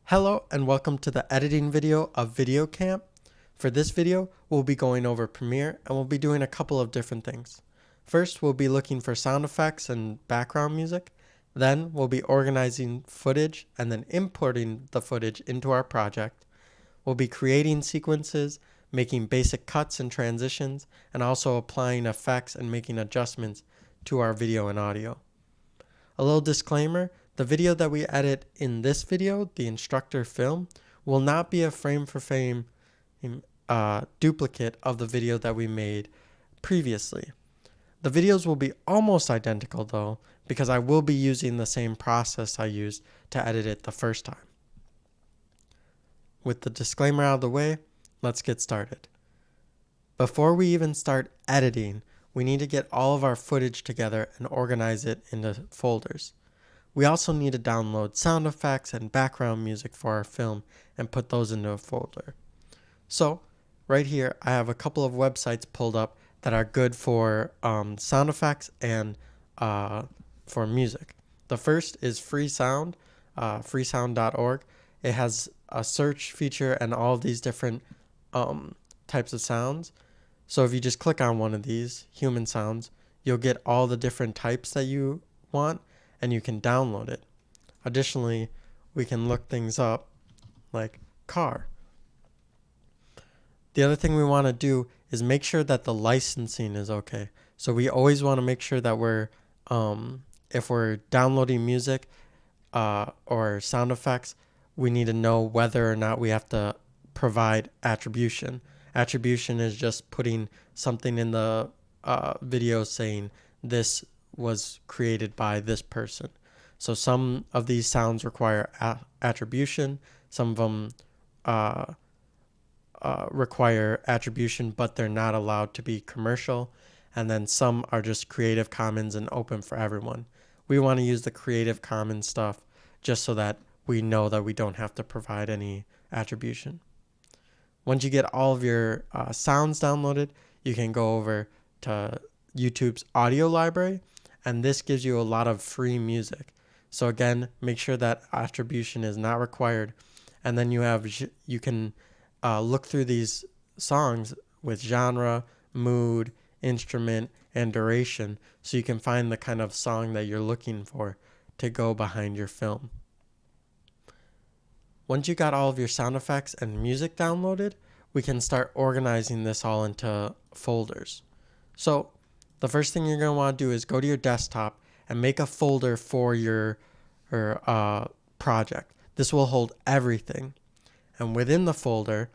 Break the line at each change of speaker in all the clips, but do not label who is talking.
Hello and welcome to the editing video of Video Camp. For this video, we'll be going over Premiere and we'll be doing a couple of different things. First, we'll be looking for sound effects and background music. Then we'll be organizing footage and then importing the footage into our project. We'll be creating sequences, making basic cuts and transitions, and also applying effects and making adjustments to our video and audio. A little disclaimer, the video that we edit in this video, the instructor film, will not be a frame for frame duplicate of the video that we made previously. The videos will be almost identical though, because I will be using the same process I used to edit it the first time. With the disclaimer out of the way, let's get started. Before we even start editing, we need to get all of our footage together and organize it into folders. We also need to download sound effects and background music for our film and put those into a folder. So, right here I have a couple of websites pulled up that are good for sound effects and for music. The first is Freesound, freesound.org. It has a search feature and all of these different types of sounds. So if you just click on one of these, human sounds, you'll get all the different types that you want and you can download it. Additionally, we can look things up like car. The other thing we want to do is make sure that the licensing is okay. So we always want to make sure that we're, if we're downloading music or sound effects, we need to know whether or not we have to provide attribution. Attribution is just putting something in the video saying this was created by this person. So some of these sounds require attribution, some of them require attribution, but they're not allowed to be commercial, and then some are just Creative Commons and open for everyone. We want to use the Creative Commons stuff just so that we know that we don't have to provide any attribution. Once you get all of your sounds downloaded, you can go over to YouTube's audio library, and this gives you a lot of free music. So again, make sure that attribution is not required, and then you can look through these songs with genre, mood, instrument, and duration, so you can find the kind of song that you're looking for to go behind your film. Once you got all of your sound effects and music downloaded, we can start organizing this all into folders. So the first thing you're going to want to do is go to your desktop and make a folder for your project. This will hold everything. And within the folder,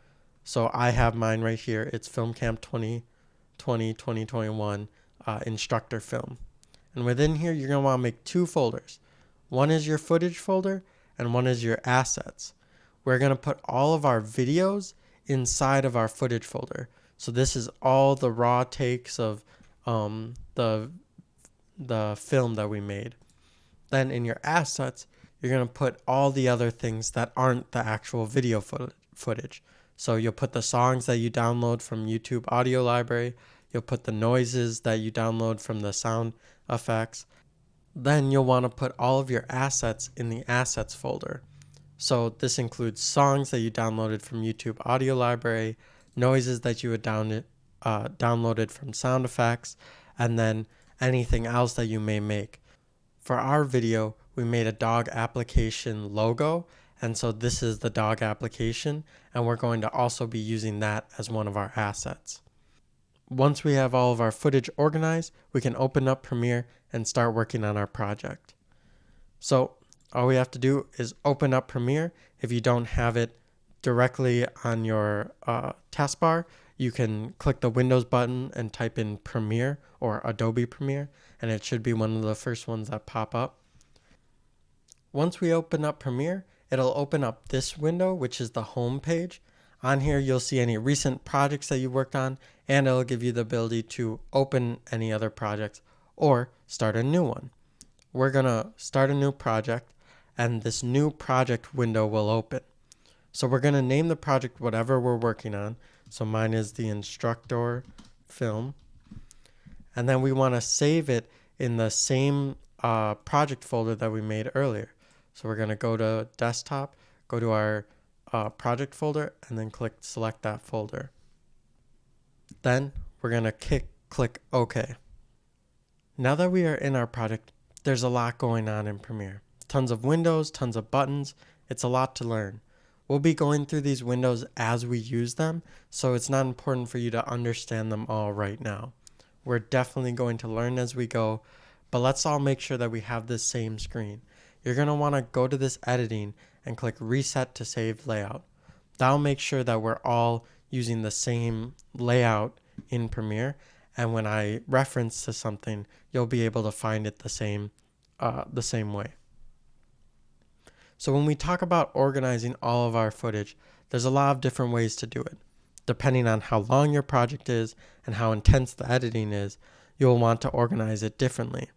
so I have mine right here, it's Film Camp 2020-2021 instructor film. And within here, you're going to want to make two folders. One is your footage folder and one is your assets. We're going to put all of our videos inside of our footage folder. So this is all the raw takes of the film that we made. Then in your assets, you're going to put all the other things that aren't the actual video footage. So you'll put the songs that you download from YouTube audio library. You'll put the noises that you download from the sound effects. Then you'll want to put all of your assets in the assets folder. So this includes songs that you downloaded from YouTube audio library, noises that you had downloaded from sound effects, and then anything else that you may make. For our video, we made a dog application logo, and so this is the dog application, and we're going to also be using that as one of our assets. Once we have all of our footage organized, we can open up Premiere and start working on our project. So all we have to do is open up Premiere. If you don't have it directly on your taskbar, you can click the Windows button and type in Premiere or Adobe Premiere, and it should be one of the first ones that pop up. Once we open up Premiere, it'll open up this window, which is the home page. On here, you'll see any recent projects that you worked on, and it'll give you the ability to open any other projects or start a new one. We're going to start a new project, and this new project window will open. So we're going to name the project whatever we're working on. So mine is the instructor film. And then we want to save it in the same project folder that we made earlier. So we're going to go to desktop, go to our project folder and then select that folder. Then we're going to click OK. Now that we are in our project, there's a lot going on in Premiere. Tons of windows, tons of buttons. It's a lot to learn. We'll be going through these windows as we use them, so it's not important for you to understand them all right now. We're definitely going to learn as we go, but let's all make sure that we have this same screen. You're going to want to go to this editing and click Reset to save layout. That'll make sure that we're all using the same layout in Premiere, and when I reference to something, you'll be able to find it the same way. So when we talk about organizing all of our footage, there's a lot of different ways to do it. Depending on how long your project is and how intense the editing is, you'll want to organize it differently.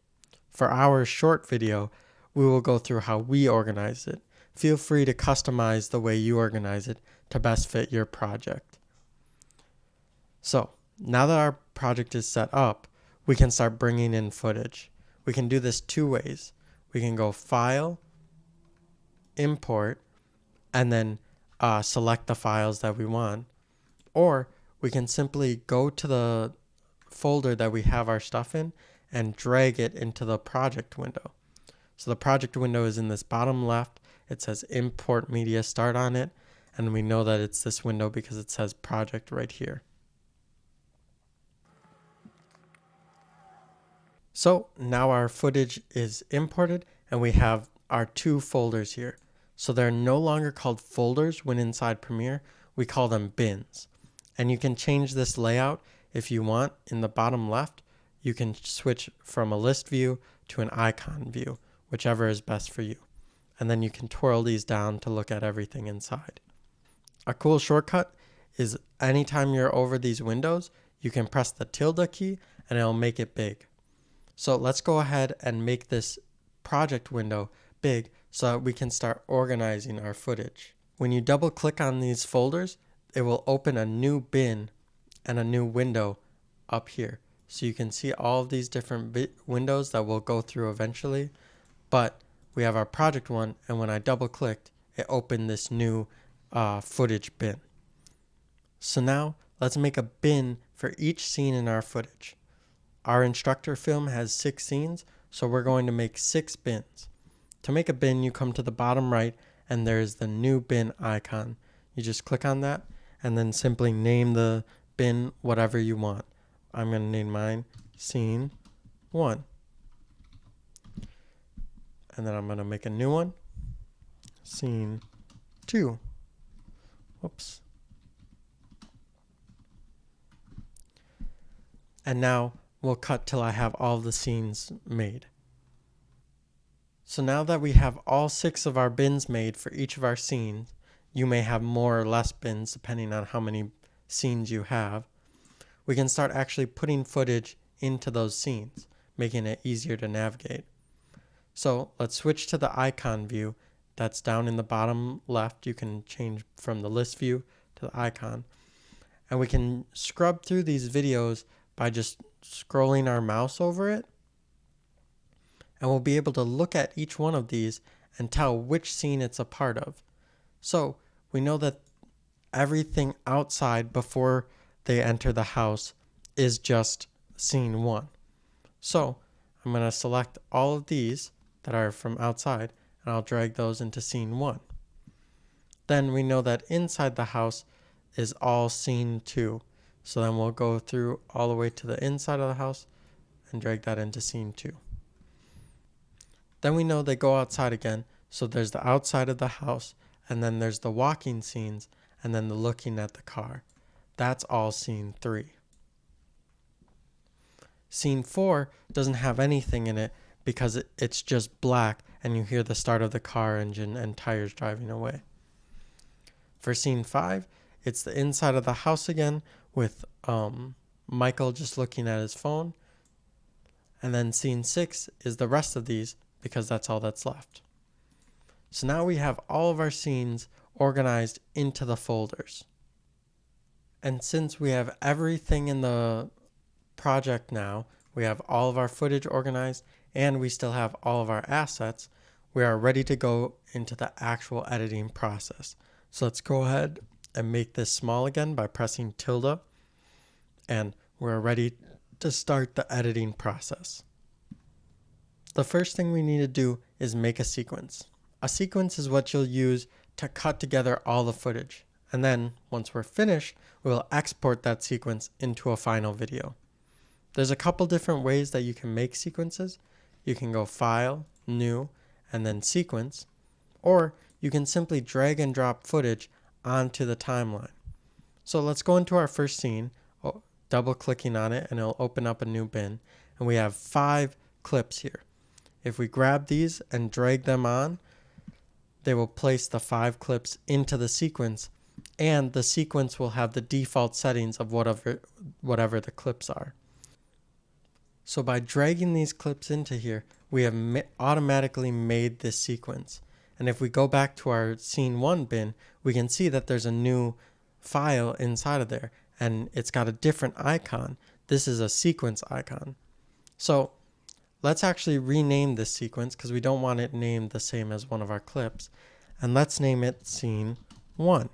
For our short video, we will go through how we organize it. Feel free to customize the way you organize it to best fit your project. So now that our project is set up, we can start bringing in footage. We can do this two ways. We can go File, Import, and then select the files that we want. Or we can simply go to the folder that we have our stuff in and drag it into the project window. So the project window is in this bottom left. It says Import Media Start on it, and we know that it's this window because it says Project right here. So now our footage is imported and we have our two folders here. So they're no longer called folders when inside Premiere. We call them bins. And you can change this layout if you want. In the bottom left, you can switch from a list view to an icon view, whichever is best for you. And then you can twirl these down to look at everything inside. A cool shortcut is anytime you're over these windows, you can press the tilde key and it'll make it big. So let's go ahead and make this project window big so that we can start organizing our footage. When you double click on these folders, it will open a new bin and a new window up here. So you can see all of these different windows that we'll go through eventually. But we have our project one, and when I double clicked, it opened this new footage bin. So now let's make a bin for each scene in our footage. Our instructor film has 6 scenes, so we're going to make 6 bins. To make a bin, you come to the bottom right and there's the new bin icon. You just click on that and then simply name the bin whatever you want. I'm going to name mine Scene 1. And then I'm going to make a new one, Scene 2. Whoops. And now we'll cut till I have all the scenes made. So now that we have all 6 of our bins made for each of our scenes, you may have more or less bins depending on how many scenes you have, we can start actually putting footage into those scenes, making it easier to navigate. So let's switch to the icon view that's down in the bottom left. You can change from the list view to the icon. And we can scrub through these videos by just scrolling our mouse over it. And we'll be able to look at each one of these and tell which scene it's a part of. So we know that everything outside before they enter the house is just scene 1. So I'm going to select all of these that are from outside and I'll drag those into scene 1. Then we know that inside the house is all scene 2. So then we'll go through all the way to the inside of the house and drag that into scene 2. Then we know they go outside again, so there's the outside of the house, and then there's the walking scenes, and then the looking at the car. That's all scene 3. Scene 4 doesn't have anything in it because it's just black, and you hear the start of the car engine and tires driving away. For scene 5, it's the inside of the house again with Michael just looking at his phone. And then scene 6 is the rest of these because that's all that's left. So now we have all of our scenes organized into the folders. And since we have everything in the project now, we have all of our footage organized and we still have all of our assets, we are ready to go into the actual editing process. So let's go ahead and make this small again by pressing tilde, and we're ready to start the editing process. The first thing we need to do is make a sequence. A sequence is what you'll use to cut together all the footage. And then once we're finished, we'll export that sequence into a final video. There's a couple different ways that you can make sequences. You can go File, New, and then Sequence, or you can simply drag and drop footage onto the timeline. So let's go into our first scene, double clicking on it, and it'll open up a new bin, and we have 5 clips here. If we grab these and drag them on, they will place the 5 clips into the sequence, and the sequence will have the default settings of whatever the clips are. So by dragging these clips into here, we have automatically made this sequence. And if we go back to our scene 1 bin, we can see that there's a new file inside of there, and it's got a different icon. This is a sequence icon. So let's actually rename this sequence because we don't want it named the same as one of our clips. And let's name it scene 1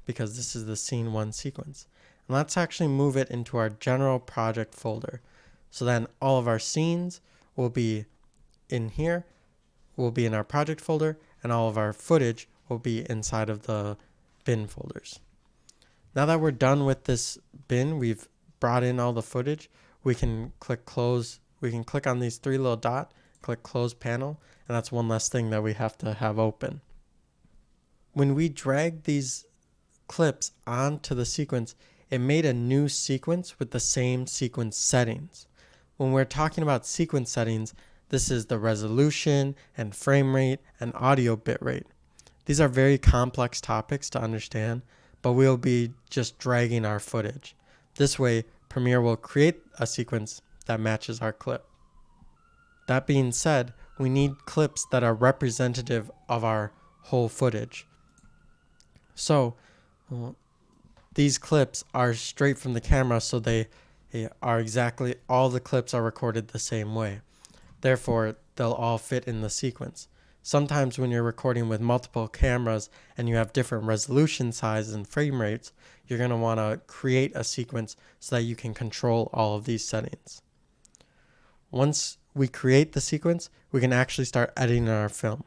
because this is the scene 1 sequence. And let's actually move it into our general project folder. So then all of our scenes will be in here, will be in our project folder, and all of our footage will be inside of the bin folders. Now that we're done with this bin, we've brought in all the footage, we can click close. We can click on these 3 little dots, click close panel, and that's one less thing that we have to have open. When we drag these clips onto the sequence, it made a new sequence with the same sequence settings. When we're talking about sequence settings, this is the resolution and frame rate and audio bitrate. These are very complex topics to understand, but we'll be just dragging our footage. This way, Premiere will create a sequence that matches our clip. That being said, we need clips that are representative of our whole footage. So these clips are straight from the camera, so they are exactly, all the clips are recorded the same way. Therefore, they'll all fit in the sequence. Sometimes when you're recording with multiple cameras and you have different resolution sizes and frame rates, you're going to want to create a sequence so that you can control all of these settings. Once we create the sequence, we can actually start editing our film.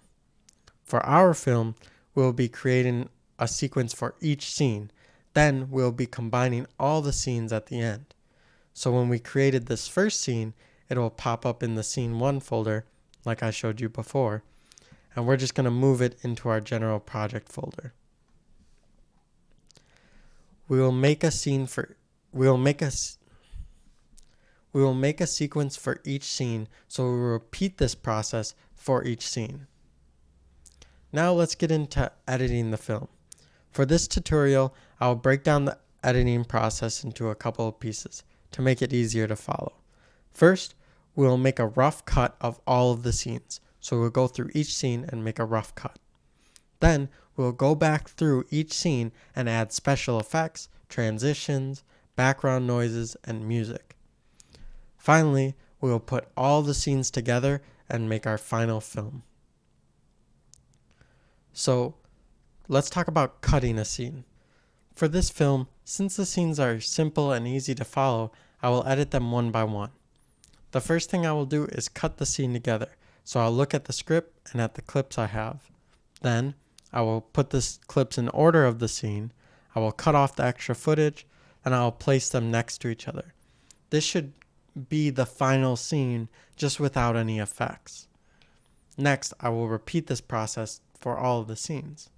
For our film, we'll be creating a sequence for each scene. Then we'll be combining all the scenes at the end. So when we created this first scene, it will pop up in the scene 1 folder, like I showed you before. And we're just going to move it into our general project folder. We will make a sequence for each scene, so we will repeat this process for each scene. Now let's get into editing the film. For this tutorial, I will break down the editing process into a couple of pieces to make it easier to follow. First, we will make a rough cut of all of the scenes. So we'll go through each scene and make a rough cut. Then we'll go back through each scene and add special effects, transitions, background noises, and music. Finally, we will put all the scenes together and make our final film. So let's talk about cutting a scene. For this film, since the scenes are simple and easy to follow, I will edit them one by one. The first thing I will do is cut the scene together. So I'll look at the script and at the clips I have. Then I will put the clips in order of the scene. I will cut off the extra footage and I will place them next to each other. This should be the final scene just without any effects. Next, I will repeat this process for all of the scenes.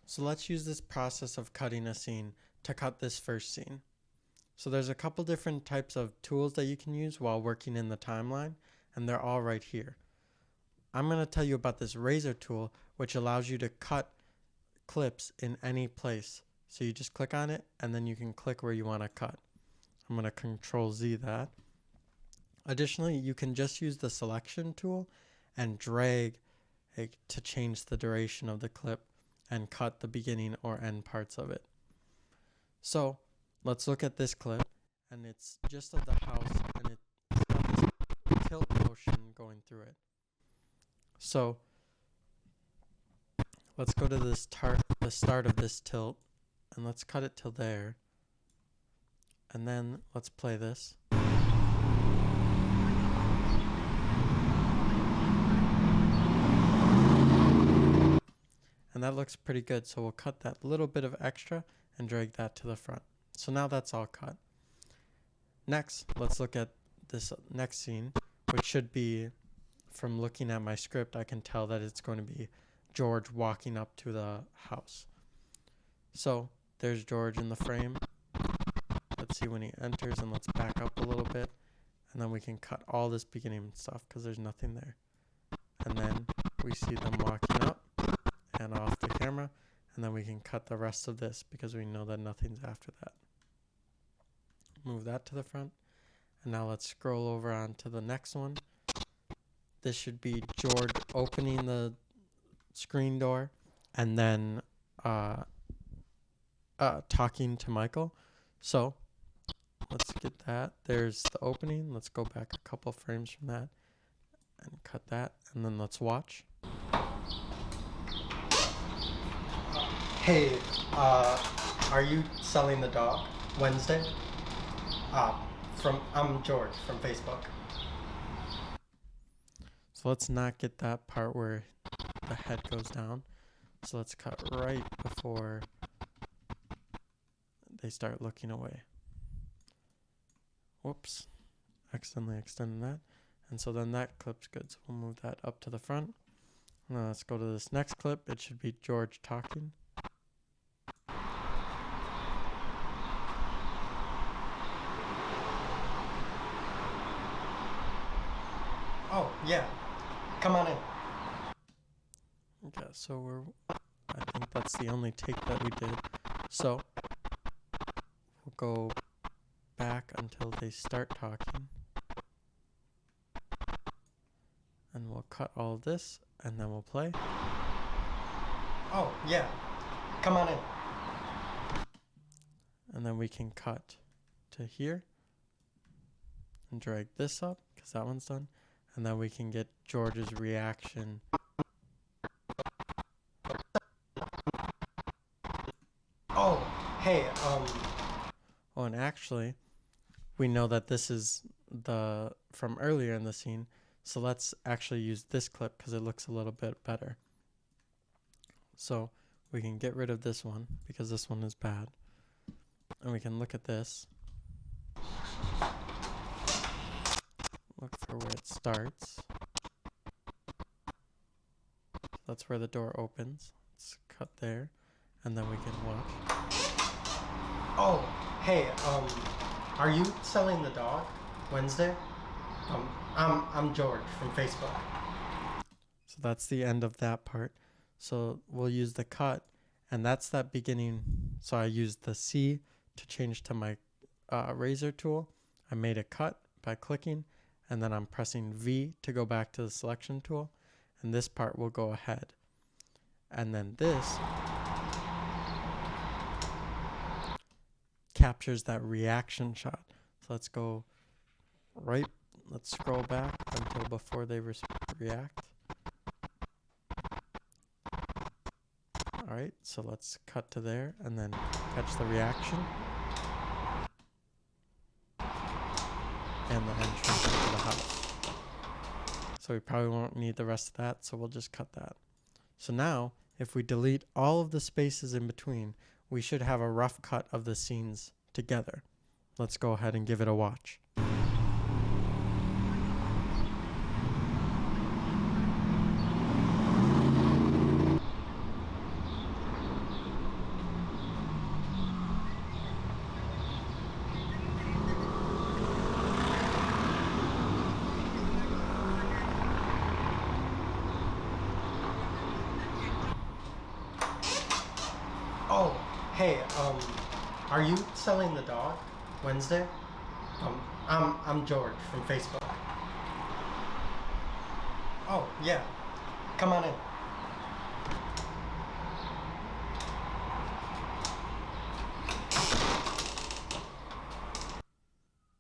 So let's use this process of cutting a scene to cut this first scene. So there's a couple different types of tools that you can use while working in the timeline, and they're all right here. I'm going to tell you about this razor tool, which allows you to cut clips in any place. So you just click on it, and then you can click where you want to cut. I'm going to Control Z that. Additionally, you can just use the selection tool and drag to change the duration of the clip and cut the beginning or end parts of it. So let's look at this clip, and it's just of the house, and it's got this tilt motion going through it. So let's go to the start of this tilt, and let's cut it till there. And then let's play this. And that looks pretty good, so we'll cut that little bit of extra and drag that to the front. So now that's all cut. Next, let's look at this next scene, which should be, from looking at my script, I can tell that it's going to be George walking up to the house. So there's George in the frame. Let's see when he enters, and let's back up a little bit. And then we can cut all this beginning stuff because there's nothing there. And then we see them walking up and off the camera, and then we can cut the rest of this because we know that nothing's after that. Move that to the front, and now let's scroll over on to the next one. This should be George opening the screen door and then talking to Michael. So let's get that. There's the opening. Let's go back a couple frames from that and cut that, and then let's watch. Hey, are you selling the dog Wednesday? I'm George from Facebook. So let's not get that part where the head goes down. So let's cut right before they start looking away. Whoops, accidentally extended that. And so then that clip's good. So we'll move that up to the front. Now let's go to this next clip. It should be George talking. Oh, yeah. Come on in. Okay, so I think that's the only take that we did. So we'll go back until they start talking. And we'll cut all of this, and then we'll play. Oh, yeah. Come on in. And then we can cut to here and drag this up because that one's done. And then we can get George's reaction. Oh, hey, Oh, and actually, we know that this is from earlier in the scene. So let's actually use this clip because it looks a little bit better. So we can get rid of this one because this one is bad. And we can look at this. Look for where it starts. That's where the door opens. Let's cut there, and then we can watch. Oh, hey, are you selling the dog Wednesday? I'm George from Facebook. So that's the end of that part. So we'll use the cut, and that's that beginning. So I used the C to change to my razor tool. I made a cut by clicking, and then I'm pressing V to go back to the selection tool, and this part will go ahead. And then this captures that reaction shot. So let's go right, let's scroll back until before they react. All right, so let's cut to there and then catch the reaction. And the entrance into the house. So we probably won't need the rest of that, so we'll just cut that. So now, if we delete all of the spaces in between, we should have a rough cut of the scenes together. Let's go ahead and give it a watch. Oh, hey, are you selling the dog Wednesday? I'm George from Facebook. Oh, yeah. Come on in.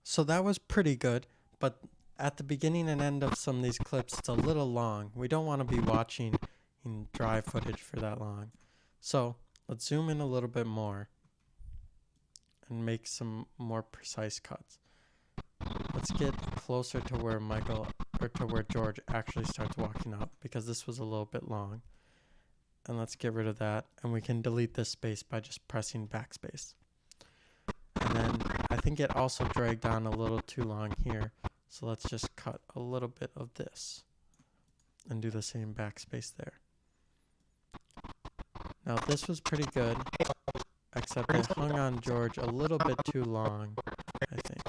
So that was pretty good, but at the beginning and end of some of these clips, it's a little long. We don't want to be watching in dry footage for that long. So let's zoom in a little bit more and make some more precise cuts. Let's get closer to where where George actually starts walking up, because this was a little bit long. And let's get rid of that, and we can delete this space by just pressing backspace. And then I think it also dragged on a little too long here, so let's just cut a little bit of this and do the same backspace there. Now this was pretty good, except it hung on George a little bit too long, I think.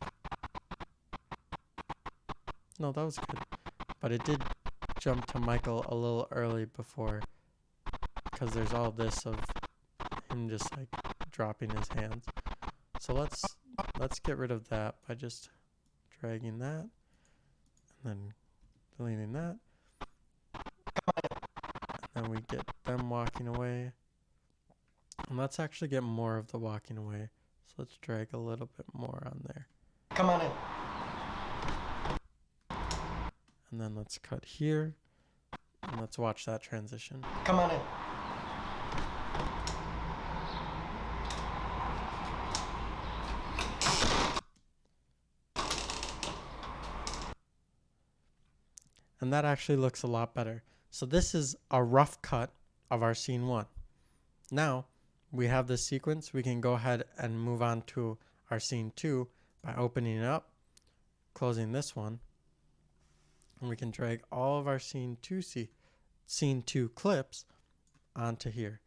No, that was good. But it did jump to Michael a little early before, because there's all this of him just like dropping his hands. So let's get rid of that by just dragging that and then deleting that. And then we get them walking away. And let's actually get more of the walking away. So let's drag a little bit more on there.
Come on in.
And then let's cut here. And let's watch that transition.
Come on in.
And that actually looks a lot better. So this is a rough cut of our scene 1. Now we have this sequence. We can go ahead and move on to our scene 2 by opening it up, closing this one, and we can drag all of our scene 2 clips onto here.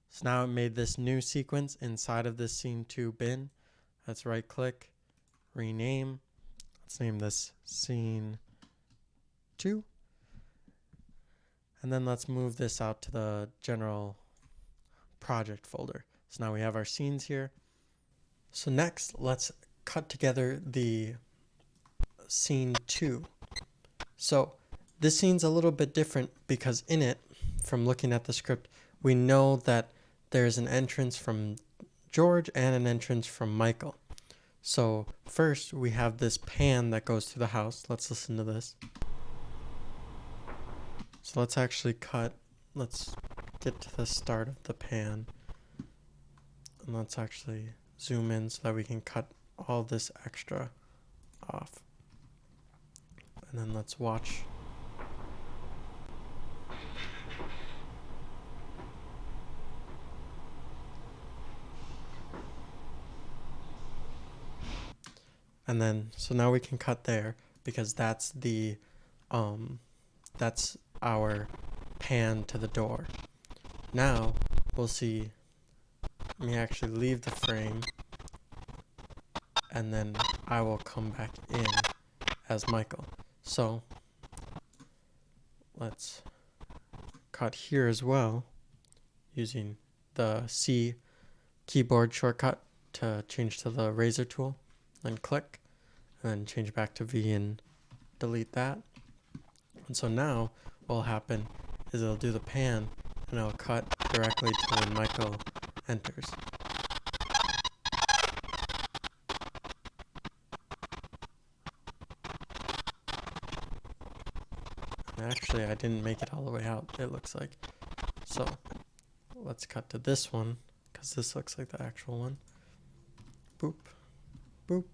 So now it made this new sequence inside of this scene 2 bin. Let's right click, rename. Let's name this scene 2. And then let's move this out to the general project folder. So now we have our scenes here. So next, let's cut together the scene 2. So this scene's a little bit different because in it, from looking at the script, we know that there's an entrance from George and an entrance from Michael. So first we have this pan that goes through the house. Let's listen to this. So let's actually let's get to the start of the pan. And let's actually zoom in so that we can cut all this extra off. And then let's watch. And then, so now we can cut there because that's that's our pan to the door. Now we'll see, let me actually leave the frame and then I will come back in as Michael. So let's cut here as well using the C keyboard shortcut to change to the razor tool, then click and then change back to V and delete that. And so now what will happen is it'll do the pan and it'll cut directly to when Michael enters. And actually, I didn't make it all the way out, it looks like. So let's cut to this one because this looks like the actual one. Boop, boop.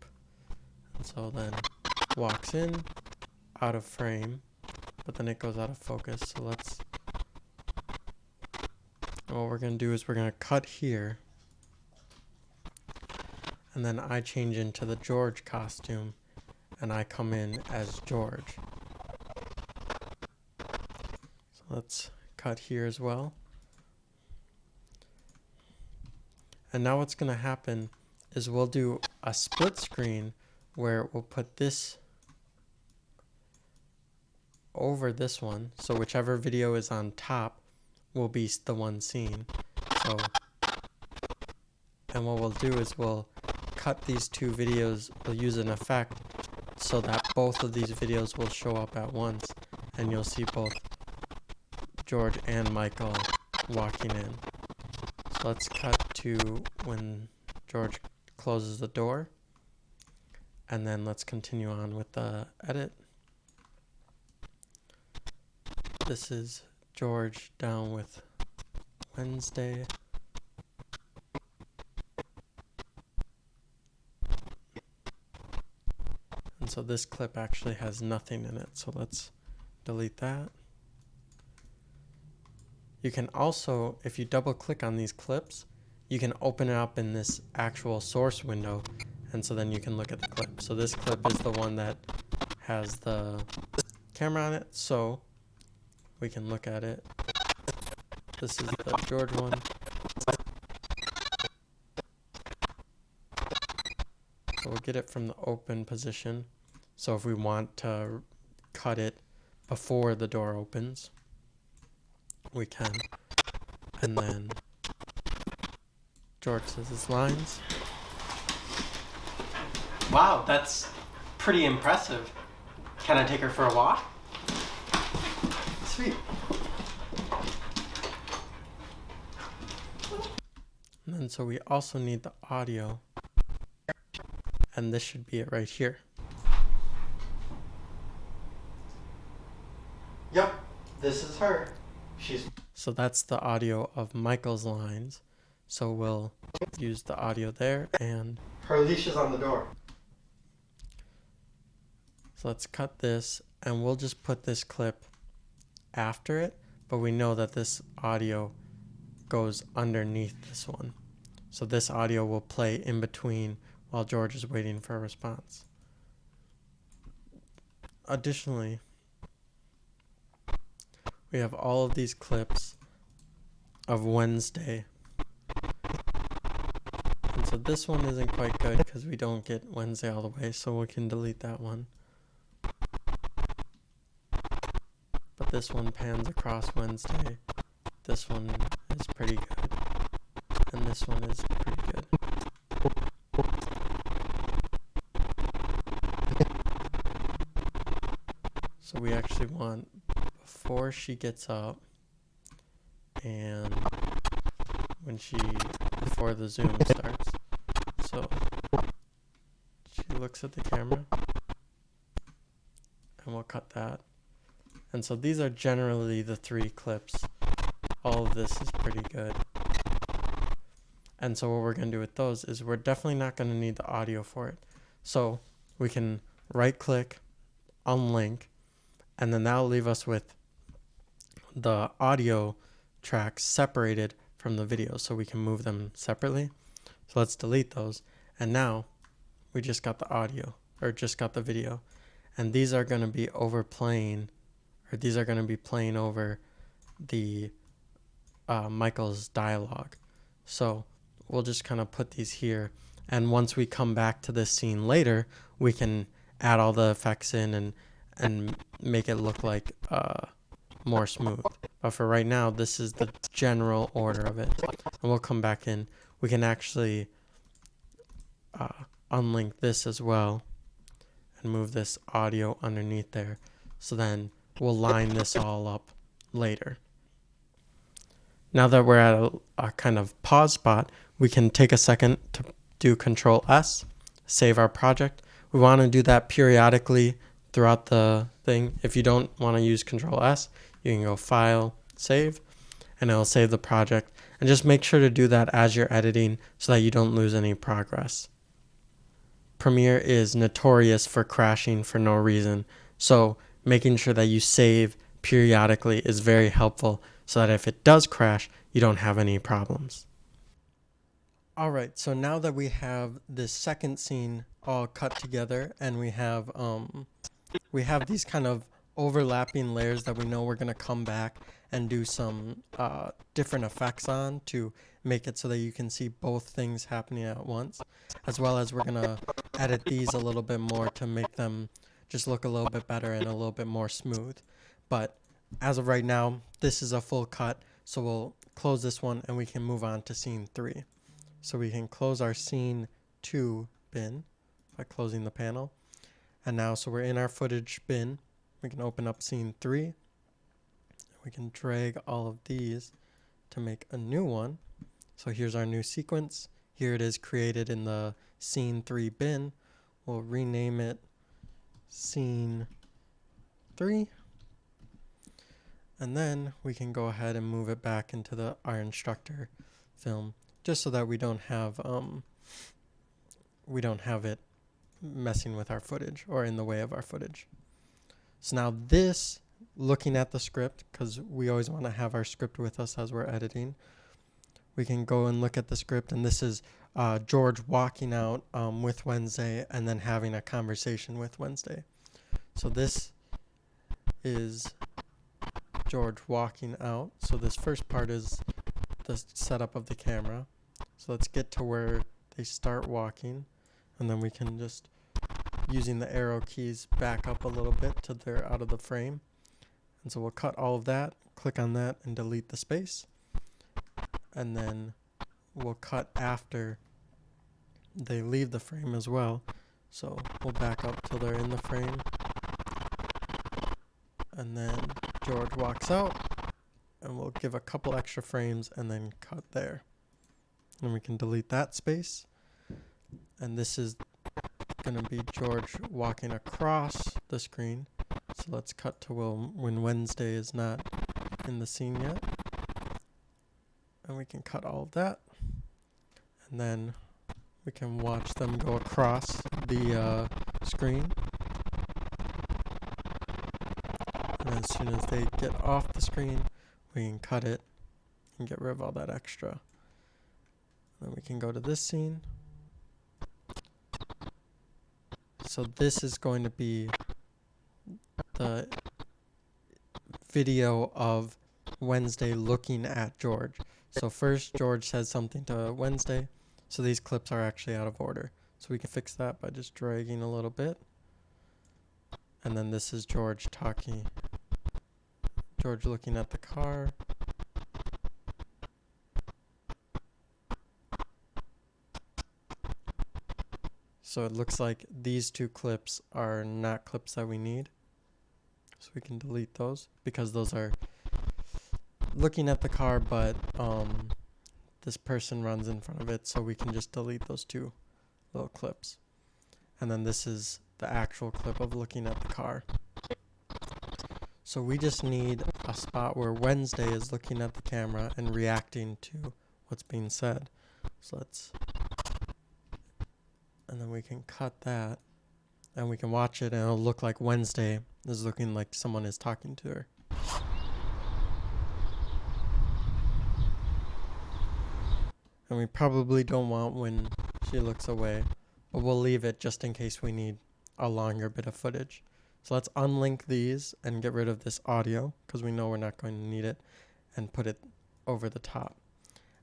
And so then walks in, out of frame, but then it goes out of focus. So let's, what we're going to do is we're going to cut here. And then I change into the George costume and I come in as George. So let's cut here as well. And now what's going to happen is we'll do a split screen where we'll put this over this one, so whichever video is on top will be the one seen. So, and what we'll do is we'll cut these two videos, we'll use an effect so that both of these videos will show up at once and you'll see both George and Michael walking in. So let's cut to when George closes the door. And then let's continue on with the edit. This is George down with Wednesday. And so this clip actually has nothing in it. So let's delete that. You can also, if you double click on these clips, you can open it up in this actual source window. And so then you can look at the clip. So this clip is the one that has the camera on it. So we can look at it. This is the George one. So we'll get it from the open position. So if we want to cut it before the door opens, we can. And then George says his lines. Wow, that's pretty impressive. Can I take her for a walk? Sweet. And then so we also need the audio. And this should be it right here. Yep, this is her. So that's the audio of Michael's lines. So we'll use the audio there, and her leash is on the door. So let's cut this, and we'll just put this clip after it, but we know that this audio goes underneath this one. So this audio will play in between while George is waiting for a response. Additionally, we have all of these clips of Wednesday. And so this one isn't quite good because we don't get Wednesday all the way, so we can delete that one. But this one pans across Wednesday. This one is pretty good. And this one is pretty good. So we actually want before she gets up and before the zoom starts. So she looks at the camera and we'll cut that. And so these are generally the 3 clips. All of this is pretty good. And so what we're going to do with those is we're definitely not going to need the audio for it. So we can right click, unlink, and then that'll leave us with the audio tracks separated from the video, so we can move them separately. So let's delete those. And now we just got the audio, or just got the video. And these are going to be overplaying, or these are going to be playing over the Michael's dialogue. So we'll just kind of put these here. And once we come back to this scene later, we can add all the effects in and make it look like more smooth. But for right now, this is the general order of it. And we'll come back in. We can actually unlink this as well and move this audio underneath there. So then we'll line this all up later. Now that we're at a kind of pause spot, we can take a second to do Control S, save our project. We want to do that periodically throughout the thing. If you don't want to use Control S, you can go File, Save, and it'll save the project. And just make sure to do that as you're editing so that you don't lose any progress. Premiere is notorious for crashing for no reason, so making sure that you save periodically is very helpful so that if it does crash, you don't have any problems. Alright, so now that we have this second scene all cut together and we have these kind of overlapping layers that we know we're going to come back and do some different effects on to make it so that you can see both things happening at once, as well as we're going to edit these a little bit more to make them just look a little bit better and a little bit more smooth. But as of right now, this is a full cut, so we'll close this one and we can move on to scene 3. So we can close our scene 2 bin by closing the panel. And now, so we're in our footage bin, we can open up scene 3. We can drag all of these to make a new one. So here's our new sequence. Here it is created in the scene 3 bin. We'll rename it Scene 3. And then we can go ahead and move it back into our instructor film, just so that we don't have it messing with our footage or in the way of our footage. So now this, looking at the script, because we always want to have our script with us as we're editing, we can go and look at the script, and this is George walking out with Wednesday and then having a conversation with Wednesday. So this is George walking out. So this first part is the setup of the camera. So let's get to where they start walking, and then we can just, using the arrow keys, back up a little bit till they're out of the frame. And so we'll cut all of that, click on that, and delete the space. And then we'll cut after they leave the frame as well. So we'll back up till they're in the frame. And then George walks out, and we'll give a couple extra frames and then cut there. And we can delete that space. And this is going to be George walking across the screen. So let's cut to when Wednesday is not in the scene yet. And we can cut all of that. And then we can watch them go across the screen. And as soon as they get off the screen, we can cut it and get rid of all that extra. Then we can go to this scene. So this is going to be the video of Wednesday looking at George. So first George says something to Wednesday. So these clips are actually out of order. So we can fix that by just dragging a little bit. And then this is George talking. George looking at the car. So it looks like these two clips are not clips that we need. So we can delete those because those are looking at the car, but this person runs in front of it. So we can just delete those two little clips. And then this is the actual clip of looking at the car. So we just need a spot where Wednesday is looking at the camera and reacting to what's being said. So and then we can cut that, and we can watch it, and it'll look like Wednesday is looking like someone is talking to her. And we probably don't want when she looks away, but we'll leave it just in case we need a longer bit of footage. So let's unlink these and get rid of this audio, because we know we're not going to need it, and put it over the top.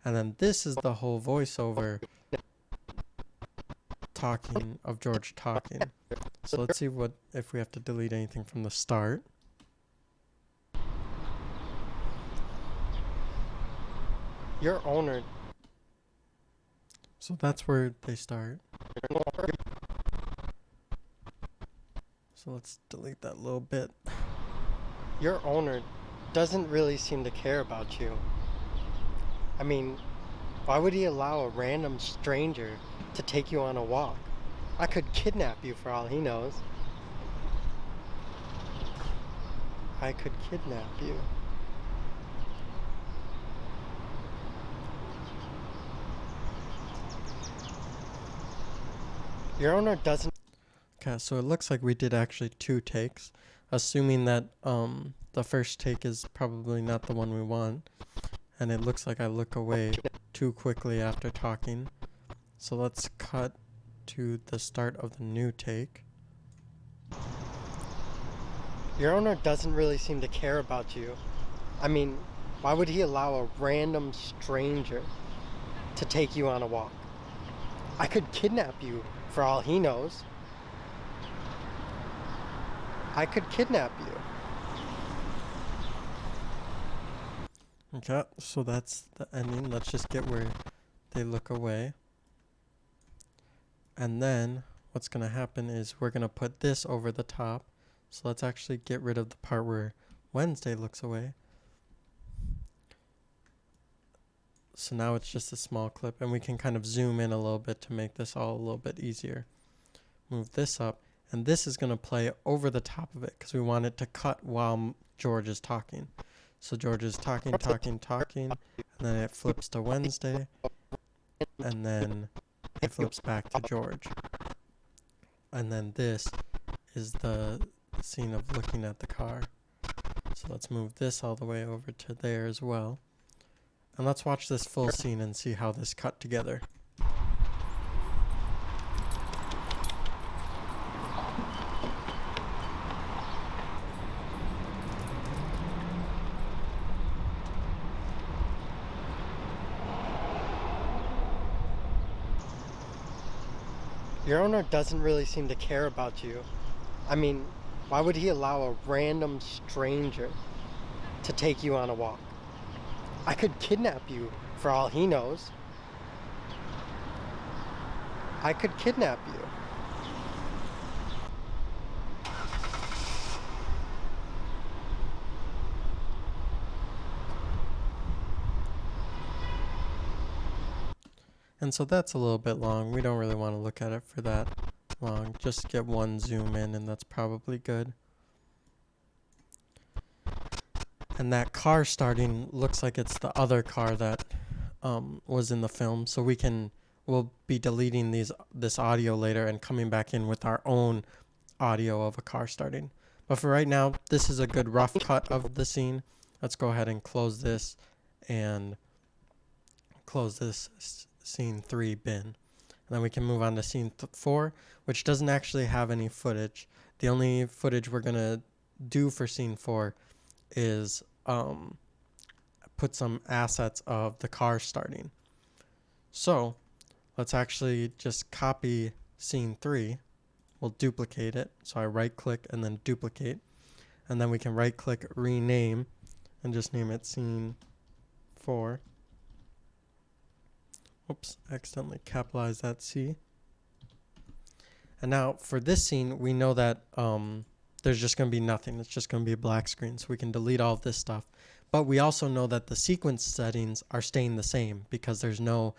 And then this is the whole voiceover talking of George talking. So let's see if we have to delete anything from the start. Your owner. So that's where they start. So let's delete that little bit. Your owner doesn't really seem to care about you. I mean, why would he allow a random stranger to take you on a walk? I could kidnap you for all he knows. I could kidnap you. Your owner doesn't. Okay, so it looks like we did actually 2 takes, assuming that the first take is probably not the one we want. And it looks like I look away too quickly after talking. So let's cut to the start of the new take. Your owner doesn't really seem to care about you. I mean, why would he allow a random stranger to take you on a walk? I could kidnap you for all he knows. I could kidnap you. Okay, so that's the ending. Let's just get where they look away. And then what's going to happen is we're going to put this over the top. So let's actually get rid of the part where Wednesday looks away. So now it's just a small clip, and we can kind of zoom in a little bit to make this all a little bit easier. move this up, and this is going to play over the top of it because we want it to cut while George is talking. So George is talking, and then it flips to Wednesday, and then it flips back to George. And then this is the scene of looking at the car. So let's move this all the way over to there as well. And let's watch this full scene and see how this cut together. Your owner doesn't really seem to care about you. I mean, why would he allow a random stranger to take you on a walk? I could kidnap you for all he knows. I could kidnap you. And so that's a little bit long. We don't really want to look at it for that long. Just get one zoom in and that's probably good. And that car starting looks like it's the other car that was in the film. So we'll be deleting this audio later and coming back in with our own audio of a car starting. But for right now, this is a good rough cut of the scene. Let's go ahead and close this and close this scene 3 bin. And then we can move on to scene 4, which doesn't actually have any footage. The only footage we're going to do for scene 4 is put some assets of the car starting. So let's actually just copy scene 3. We'll duplicate it. So I right click and then duplicate. And then we can right click rename and just name it scene 4. Oops, accidentally capitalized that C. And now for this scene, we know that there's just going to be nothing. It's just going to be a black screen, so we can delete all of this stuff. But we also know that the sequence settings are staying the same because there's no,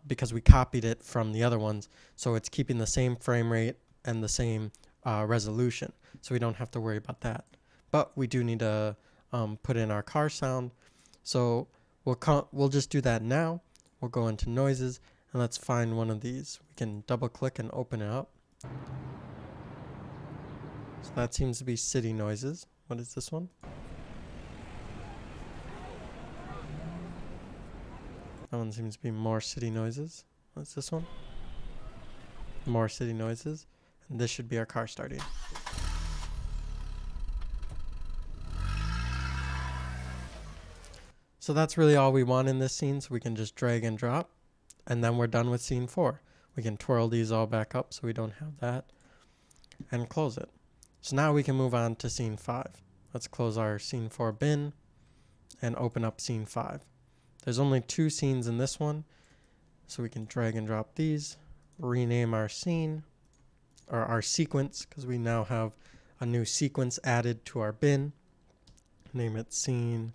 because we copied it from the other ones. So it's keeping the same frame rate and the same resolution. So we don't have to worry about that. But we do need to put in our car sound. So we'll just do that now. We'll go into noises and let's find one of these. We can double click and open it up. So that seems to be city noises. What is this one? That one seems to be more city noises. What's this one? More city noises. And this should be our car starting. So that's really all we want in this scene, so we can just drag and drop, and then we're done with scene 4. We can twirl these all back up so we don't have that, and close it. So now we can move on to scene 5. Let's close our scene 4 bin, and open up scene 5. There's only 2 scenes in this one, so we can drag and drop these, rename our scene, or our sequence, because we now have a new sequence added to our bin. Name it scene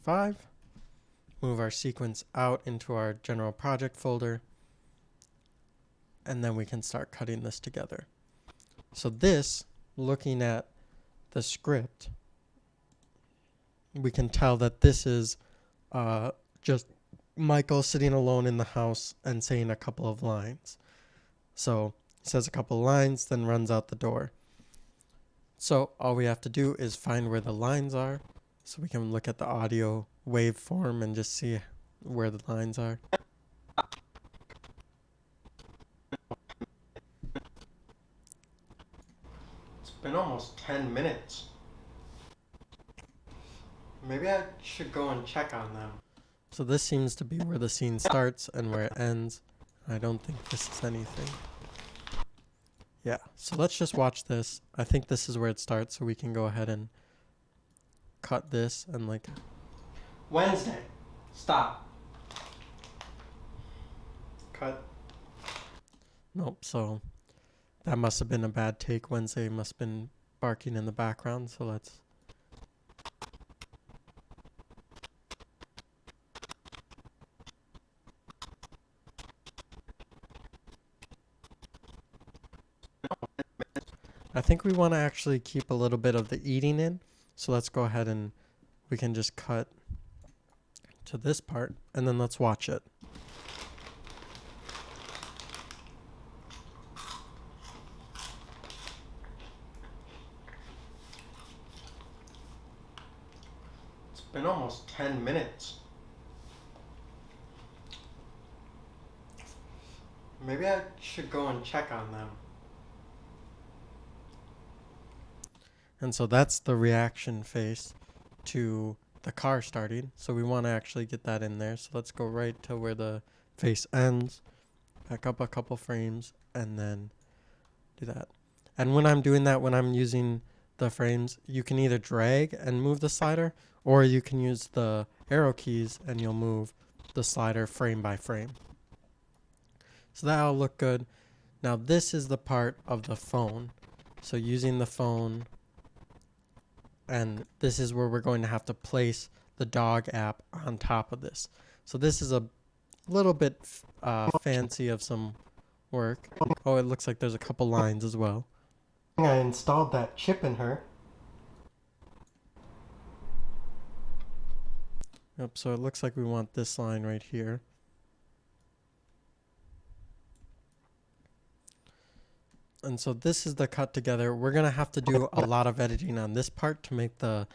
5. Move our sequence out into our general project folder, and then we can start cutting this together. So this, looking at the script, we can tell that this is just Michael sitting alone in the house and saying a couple of lines. So he says a couple of lines, then runs out the door. So all we have to do is find where the lines are. So we can look at the audio waveform and just see where the lines are. It's been almost 10 minutes. Maybe I should go and check on them. So this seems to be where the scene starts and where it ends. I don't think this is anything. Yeah, so let's just watch this. I think this is where it starts, so we can go ahead and cut this and like Wednesday. Stop. Cut. Nope, so that must have been a bad take. Wednesday must have been barking in the background, so let's I think we want to actually keep a little bit of the eating in. So let's go ahead and we can just cut to this part and then let's watch it. It's been almost 10 minutes. Maybe I should go and check on them. And so that's the reaction face to the car starting. So we want to actually get that in there. So let's go right to where the face ends, back up a couple frames, and then do that. And when I'm doing that, when I'm using the frames, you can either drag and move the slider, or you can use the arrow keys and you'll move the slider frame by frame. So that'll look good. Now this is the part of the phone. So using the phone, and this is where we're going to have to place the dog app on top of this. So this is a little bit fancy of some work. Oh, it looks like there's a couple lines as well. I installed that chip in her. Yep, so it looks like we want this line right here. And so this is the cut together. We're going to have to do a lot of editing on this part to make the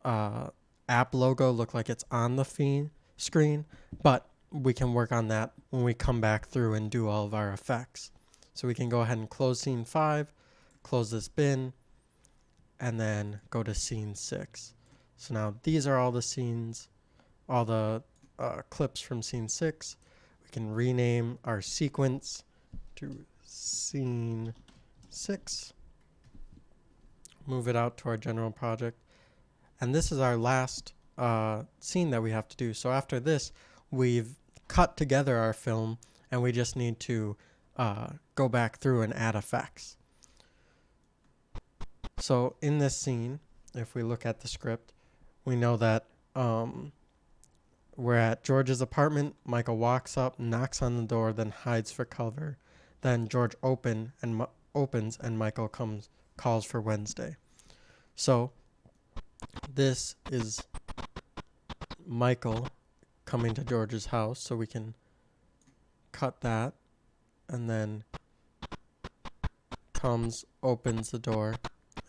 app logo look like it's on the screen, but we can work on that when we come back through and do all of our effects. So we can go ahead and close scene 5, close this bin, and then go to scene 6. So now these are all the scenes, all the clips from scene 6. We can rename our sequence to scene 6, move it out to our general project, and this is our last scene that we have to do. So after this, we've cut together our film and we just need to go back through and add effects. So in this scene, if we look at the script, we know that we're at George's apartment. Michael walks up, knocks on the door, then hides for cover. Then George opens and Michael calls for Wednesday. So this is Michael coming to George's house, so we can cut that, and then comes, opens the door,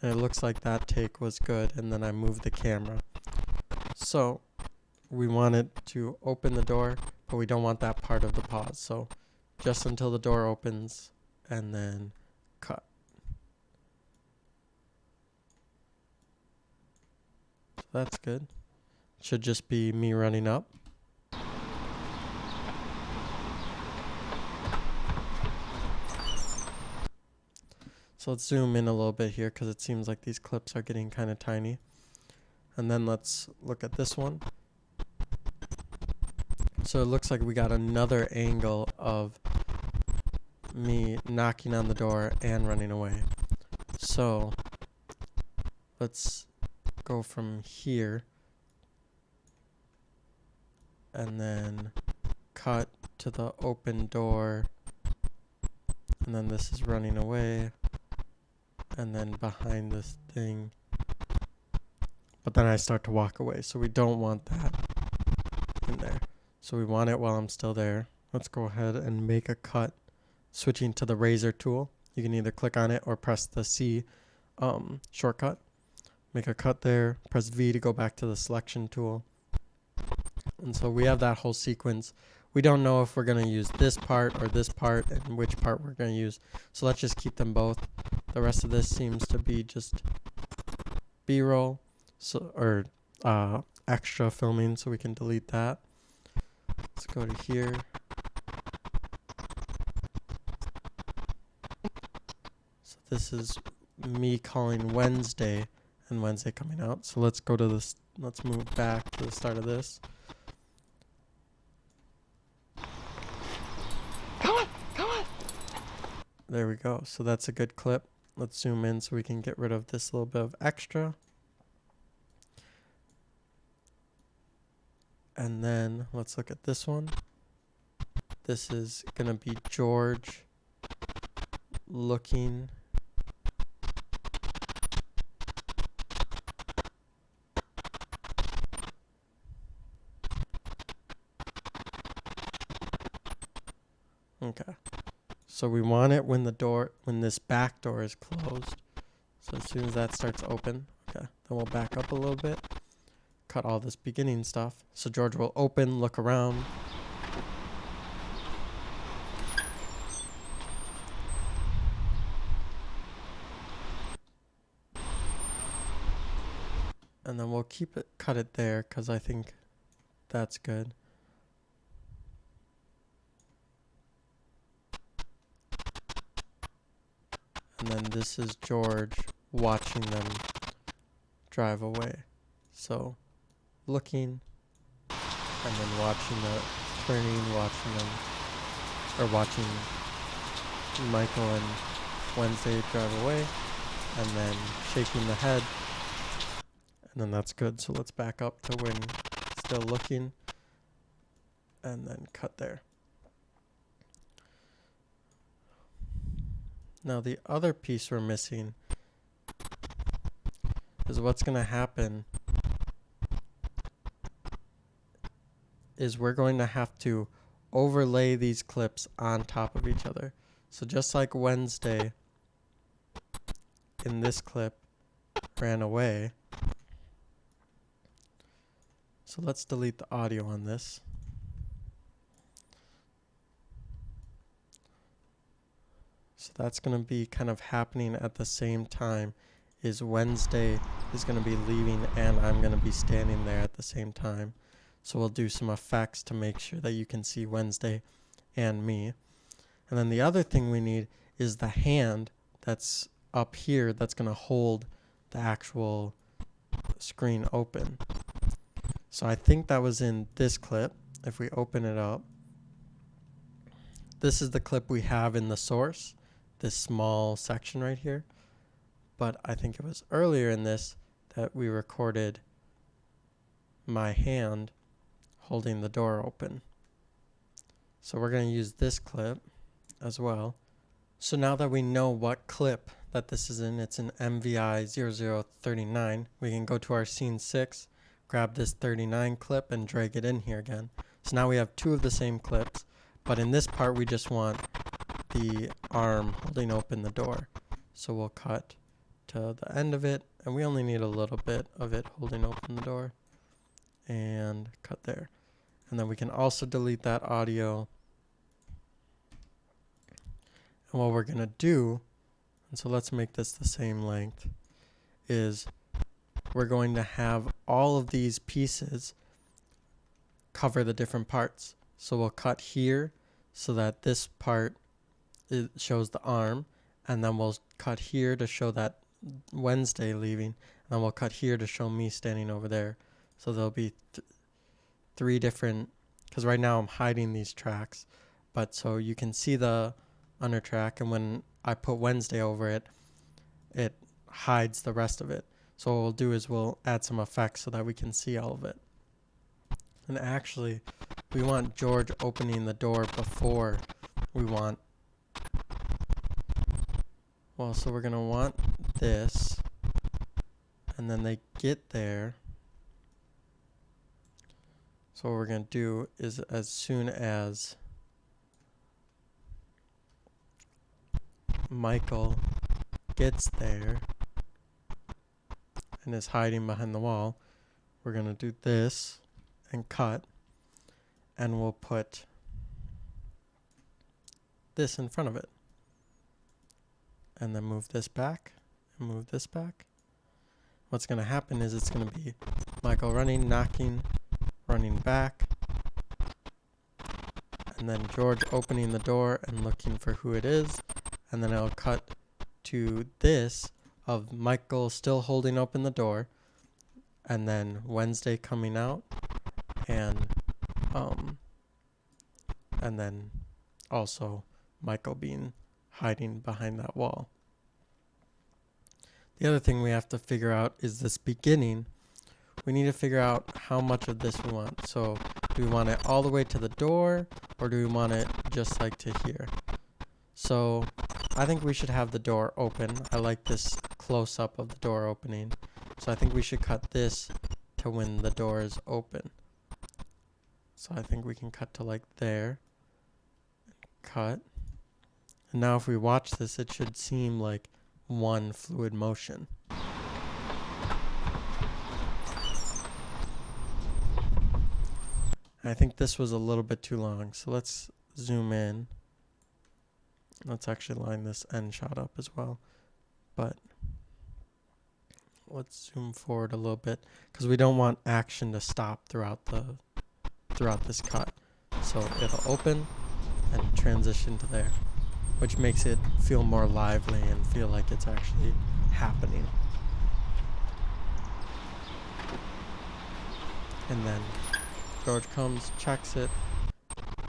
and it looks like that take was good, and then I move the camera. So we want it to open the door, but we don't want that part of the pause. So just until the door opens, and then cut. So that's good. Should just be me running up. So let's zoom in a little bit here because it seems like these clips are getting kind of tiny. And then let's look at this one. So it looks like we got another angle of me knocking on the door and running away. So let's go from here and then cut to the open door, and then this is running away, and then behind this thing, but then I start to walk away, so we don't want that in there. So we want it while I'm still there. Let's go ahead and make a cut, switching to the razor tool. You can either click on it or press the C shortcut. Make a cut there, press V to go back to the selection tool. And so we have that whole sequence. We don't know if we're going to use this part or this part and which part we're going to use. So let's just keep them both. The rest of this seems to be just B-roll, or extra filming, so we can delete that. Let's go to here. So this is me calling Wednesday and Wednesday coming out. So let's go to this. Let's move back to the start of this. Come on. There we go. So that's a good clip. Let's zoom in so we can get rid of this little bit of extra. And then let's look at this one. This is going to be George looking Okay. So we want it when this back door is closed. So as soon as that starts open, okay, then we'll back up a little bit, cut all this beginning stuff. So George will open, look around. And then we'll cut it there because I think that's good. And then this is George watching them drive away. So looking and then watching watching Michael and Wednesday drive away and then shaking the head. And then that's good. So let's back up to when still looking and then cut there. Now the other piece we're missing is what's going to happen is we're going to have to overlay these clips on top of each other. So just like Wednesday in this clip ran away. So let's delete the audio on this. So that's going to be kind of happening at the same time. Is Wednesday is going to be leaving and I'm going to be standing there at the same time. So we'll do some effects to make sure that you can see Wednesday and me. And then the other thing we need is the hand that's up here that's going to hold the actual screen open. So I think that was in this clip. If we open it up, this is the clip we have in the source, this small section right here. But I think it was earlier in this that we recorded my hand holding the door open. So we're going to use this clip as well. So now that we know what clip that this is in, it's in MVI 0039, we can go to our scene 6, grab this 39 clip and drag it in here again. So now we have two of the same clips, but in this part we just want the arm holding open the door. So we'll cut to the end of it, and we only need a little bit of it holding open the door, and cut there. And then we can also delete that audio. And what we're going to do, and so let's make this the same length, is we're going to have all of these pieces cover the different parts. So we'll cut here so that this part shows the arm, and then we'll cut here to show that Wednesday leaving, and then we'll cut here to show me standing over there. So there'll be three different, because right now I'm hiding these tracks, but so you can see the under track, and when I put Wednesday over it, it hides the rest of it. So what we'll do is we'll add some effects so that we can see all of it. And actually, we want George opening the door before we want, well, so we're going to want this, and then they get there. So what we're going to do is as soon as Michael gets there and is hiding behind the wall, we're going to do this and cut, and we'll put this in front of it, and then move this back and move this back. What's going to happen is it's going to be Michael running, knocking, running back, and then George opening the door and looking for who it is, and then it'll cut to this of Michael still holding open the door, and then Wednesday coming out, and then also Michael being hiding behind that wall. The other thing we have to figure out is this beginning. We need to figure out how much of this we want. So do we want it all the way to the door, or do we want it just like to here? So I think we should have the door open. I like this close-up of the door opening. So I think we should cut this to when the door is open. So I think we can cut to like there. cut. And now if we watch this, it should seem like one fluid motion. I think this was a little bit too long, so let's zoom in. Let's actually line this end shot up as well. But let's zoom forward a little bit because we don't want action to stop throughout this cut. So it'll open and transition to there, which makes it feel more lively and feel like it's actually happening. And then George comes, checks it.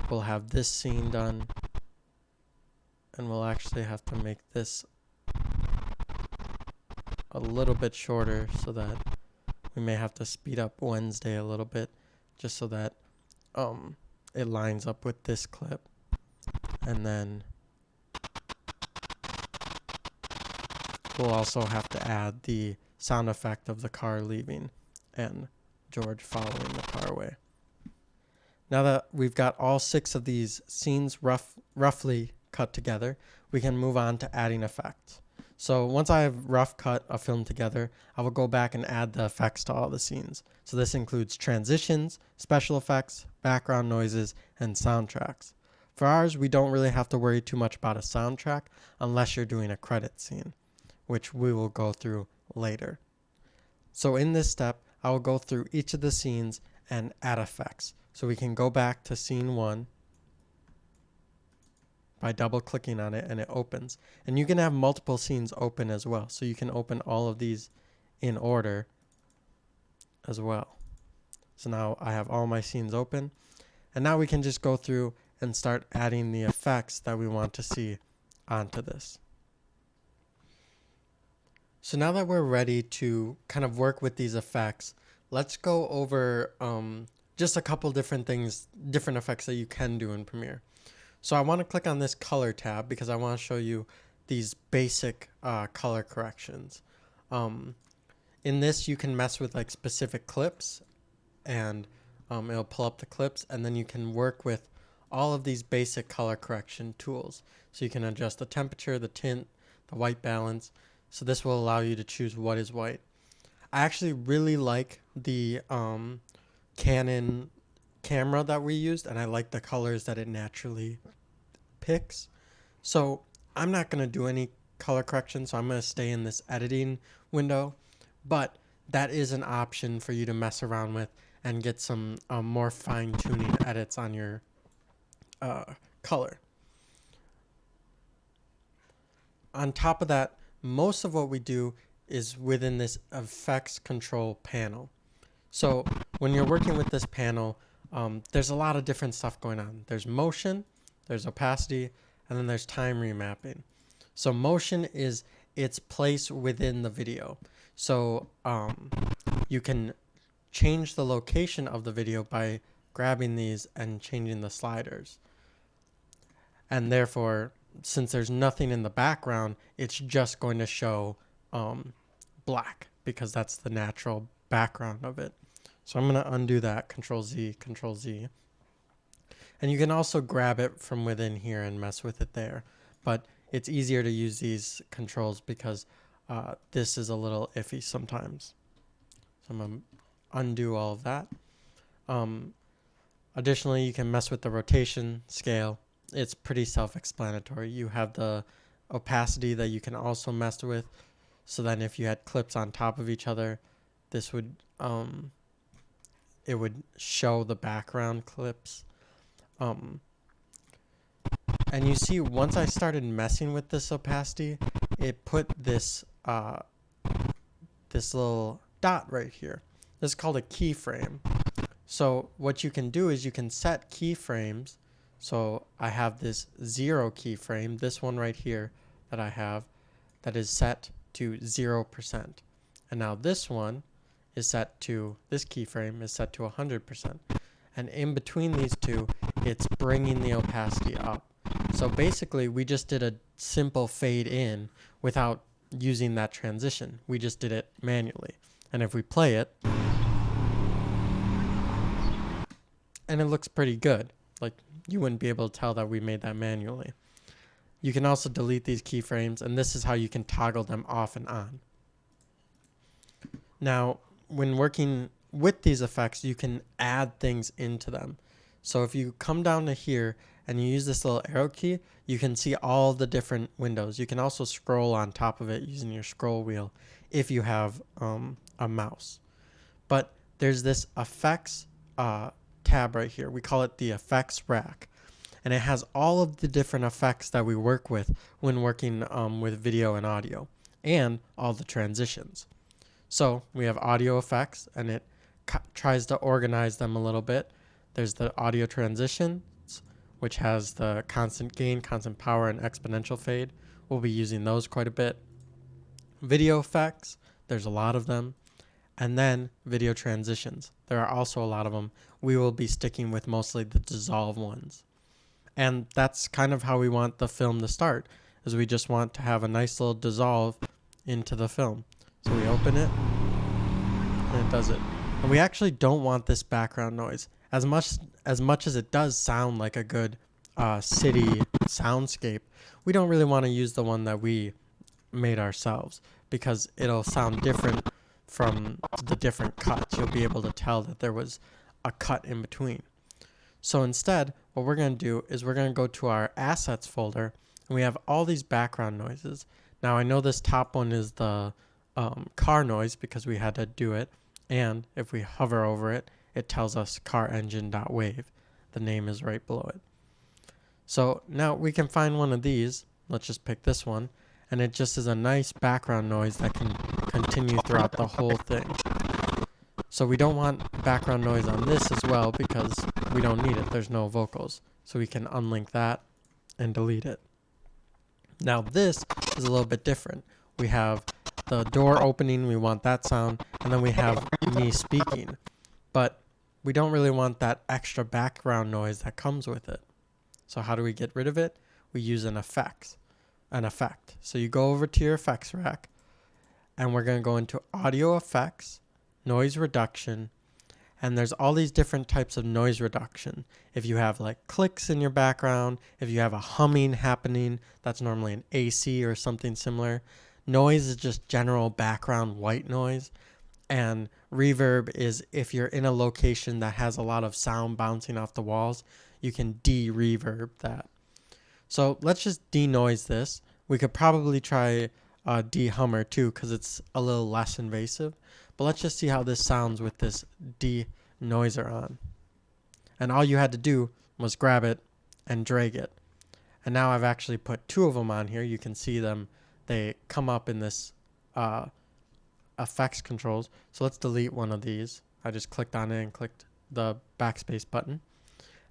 We'll have this scene done. And we'll actually have to make this a little bit shorter so that we may have to speed up Wednesday a little bit just so that it lines up with this clip. And then we'll also have to add the sound effect of the car leaving and George following the car away. Now that we've got all 6 of these scenes roughly cut together, we can move on to adding effects. So once I have rough cut a film together, I will go back and add the effects to all the scenes. So this includes transitions, special effects, background noises, and soundtracks. For ours, we don't really have to worry too much about a soundtrack unless you're doing a credit scene, which we will go through later. So in this step, I will go through each of the scenes and add effects. So we can go back to scene 1 by double clicking on it and it opens. And you can have multiple scenes open as well. So you can open all of these in order as well. So now I have all my scenes open. And now we can just go through and start adding the effects that we want to see onto this. So now that we're ready to kind of work with these effects, let's go over just a couple different things, different effects that you can do in Premiere. So I want to click on this color tab because I want to show you these basic color corrections. In this, you can mess with like specific clips and it'll pull up the clips, and then you can work with all of these basic color correction tools. So you can adjust the temperature, the tint, the white balance. So this will allow you to choose what is white. I actually really like the Canon camera that we used, and I like the colors that it naturally picks. So I'm not going to do any color correction, so I'm going to stay in this editing window, but that is an option for you to mess around with and get some more fine-tuning edits on your color. On top of that, most of what we do is within this effects control panel. So when you're working with this panel, there's a lot of different stuff going on. There's motion, there's opacity, and then there's time remapping. So motion is its place within the video. So you can change the location of the video by grabbing these and changing the sliders. And therefore, since there's nothing in the background, it's just going to show black because that's the natural background of it. So I'm going to undo that, Control Z, Control Z. And you can also grab it from within here and mess with it there. But it's easier to use these controls because this is a little iffy sometimes. So I'm going to undo all of that. Additionally, you can mess with the rotation, scale. It's pretty self-explanatory. You have the opacity that you can also mess with. So then if you had clips on top of each other, this would it would show the background clips. And you see, once I started messing with this opacity, it put this this little dot right here. This is called a keyframe. So what you can do is you can set keyframes. So I have this 0 keyframe, this one right here that I have, that is set to 0%. And now this one is set to, this keyframe is set to 100%. And in between these two, it's bringing the opacity up. So basically, we just did a simple fade in without using that transition. We just did it manually. And if we play it, and it looks pretty good. Like, you wouldn't be able to tell that we made that manually. You can also delete these keyframes, and this is how you can toggle them off and on. Now, when working with these effects, you can add things into them. So if you come down to here and you use this little arrow key, you can see all the different windows. You can also scroll on top of it using your scroll wheel if you have a mouse. But there's this effects tab right here. We call it the effects rack. And it has all of the different effects that we work with when working with video and audio, and all the transitions. So we have audio effects, and it tries to organize them a little bit. There's the audio transitions, which has the constant gain, constant power, and exponential fade. We'll be using those quite a bit. Video effects, there's a lot of them. And then video transitions. There are also a lot of them. We will be sticking with mostly the dissolve ones. And that's kind of how we want the film to start, is we just want to have a nice little dissolve into the film. So we open it, and it does it. And we actually don't want this background noise. As much as it does sound like a good city soundscape, we don't really want to use the one that we made ourselves, because it'll sound different from the different cuts. You'll be able to tell that there was a cut in between. So instead, what we're going to do is we're going to go to our assets folder, and we have all these background noises. Now I know this top one is the car noise because we had to do it, and if we hover over it, it tells us car engine.wave. The name is right below it. So now we can find one of these. Let's just pick this one, and it just is a nice background noise that can continue throughout the whole thing. So we don't want background noise on this as well because we don't need it. There's no vocals. So we can unlink that and delete it. Now this is a little bit different. We have the door opening, we want that sound, and then we have me speaking. But we don't really want that extra background noise that comes with it. So how do we get rid of it? We use an effect. So you go over to your effects rack, and we're going to go into audio effects, noise reduction, and there's all these different types of noise reduction. If you have like clicks in your background, if you have a humming happening, that's normally an AC or something similar. Noise is just general background white noise, and reverb is if you're in a location that has a lot of sound bouncing off the walls, you can de-reverb that. So let's just denoise this. We could probably try de-hummer too, because it's a little less invasive. But let's just see how this sounds with this de-noiser on. And all you had to do was grab it and drag it. And now I've actually put two of them on here. You can see them. They come up in this effects controls. So let's delete one of these. I just clicked on it and clicked the backspace button.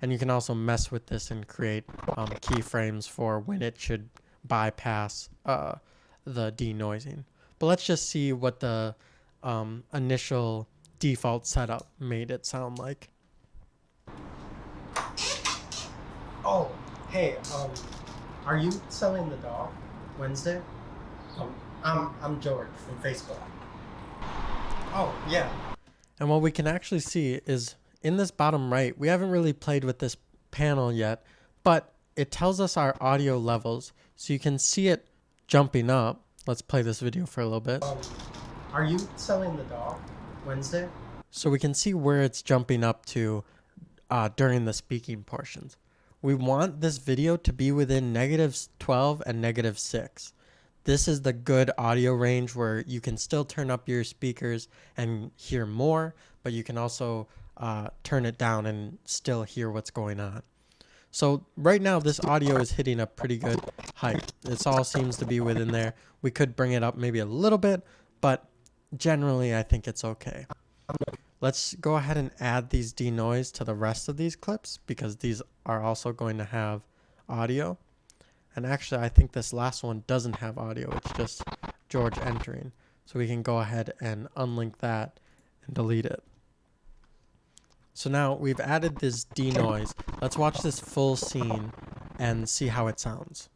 And you can also mess with this and create keyframes for when it should bypass the denoising. But let's just see what the initial default setup made it sound like. Oh, hey, are you selling the dog Wednesday? I'm George from Facebook. Oh, yeah. And what we can actually see is in this bottom right, we haven't really played with this panel yet, but it tells us our audio levels. So you can see it jumping up. Let's play this video for a little bit. Are you selling the dog Wednesday? So we can see where it's jumping up to during the speaking portions. We want this video to be within -12 and -6. This is the good audio range where you can still turn up your speakers and hear more, but you can also turn it down and still hear what's going on. So right now this audio is hitting a pretty good height. It all seems to be within there. We could bring it up maybe a little bit, but generally I think it's okay. Let's go ahead and add these denoise to the rest of these clips because these are also going to have audio. And actually I think this last one doesn't have audio. It's just George entering. So we can go ahead and unlink that and delete it. So now we've added this denoise. Let's watch this full scene and see how it sounds.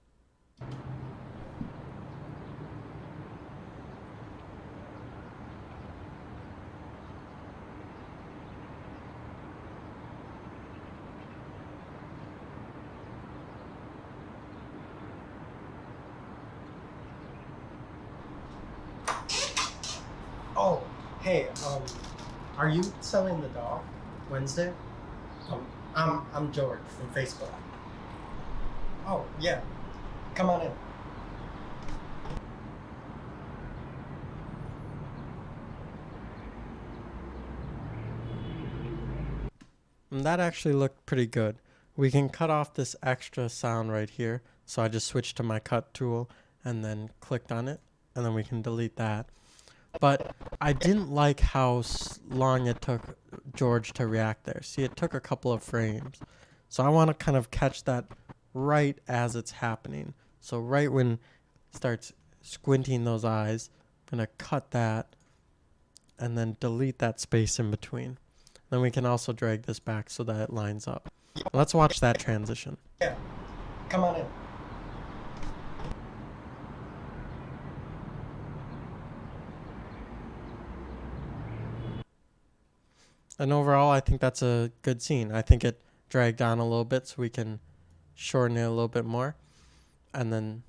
Oh, hey, are you selling the dog Wednesday? Um, I'm George from Facebook. Oh, yeah. Come on in. And that actually looked pretty good. We can cut off this extra sound right here. So I just switched to my cut tool and then clicked on it, and then we can delete that. But I didn't like how long it took George to react there. See, it took a couple of frames. So I want to kind of catch that right as it's happening. So right when it starts squinting those eyes, I'm going to cut that and then delete that space in between. Then we can also drag this back so that it lines up. Let's watch that transition. Yeah, come on in. And overall, I think that's a good scene. I think it dragged on a little bit so we can shorten it a little bit more and then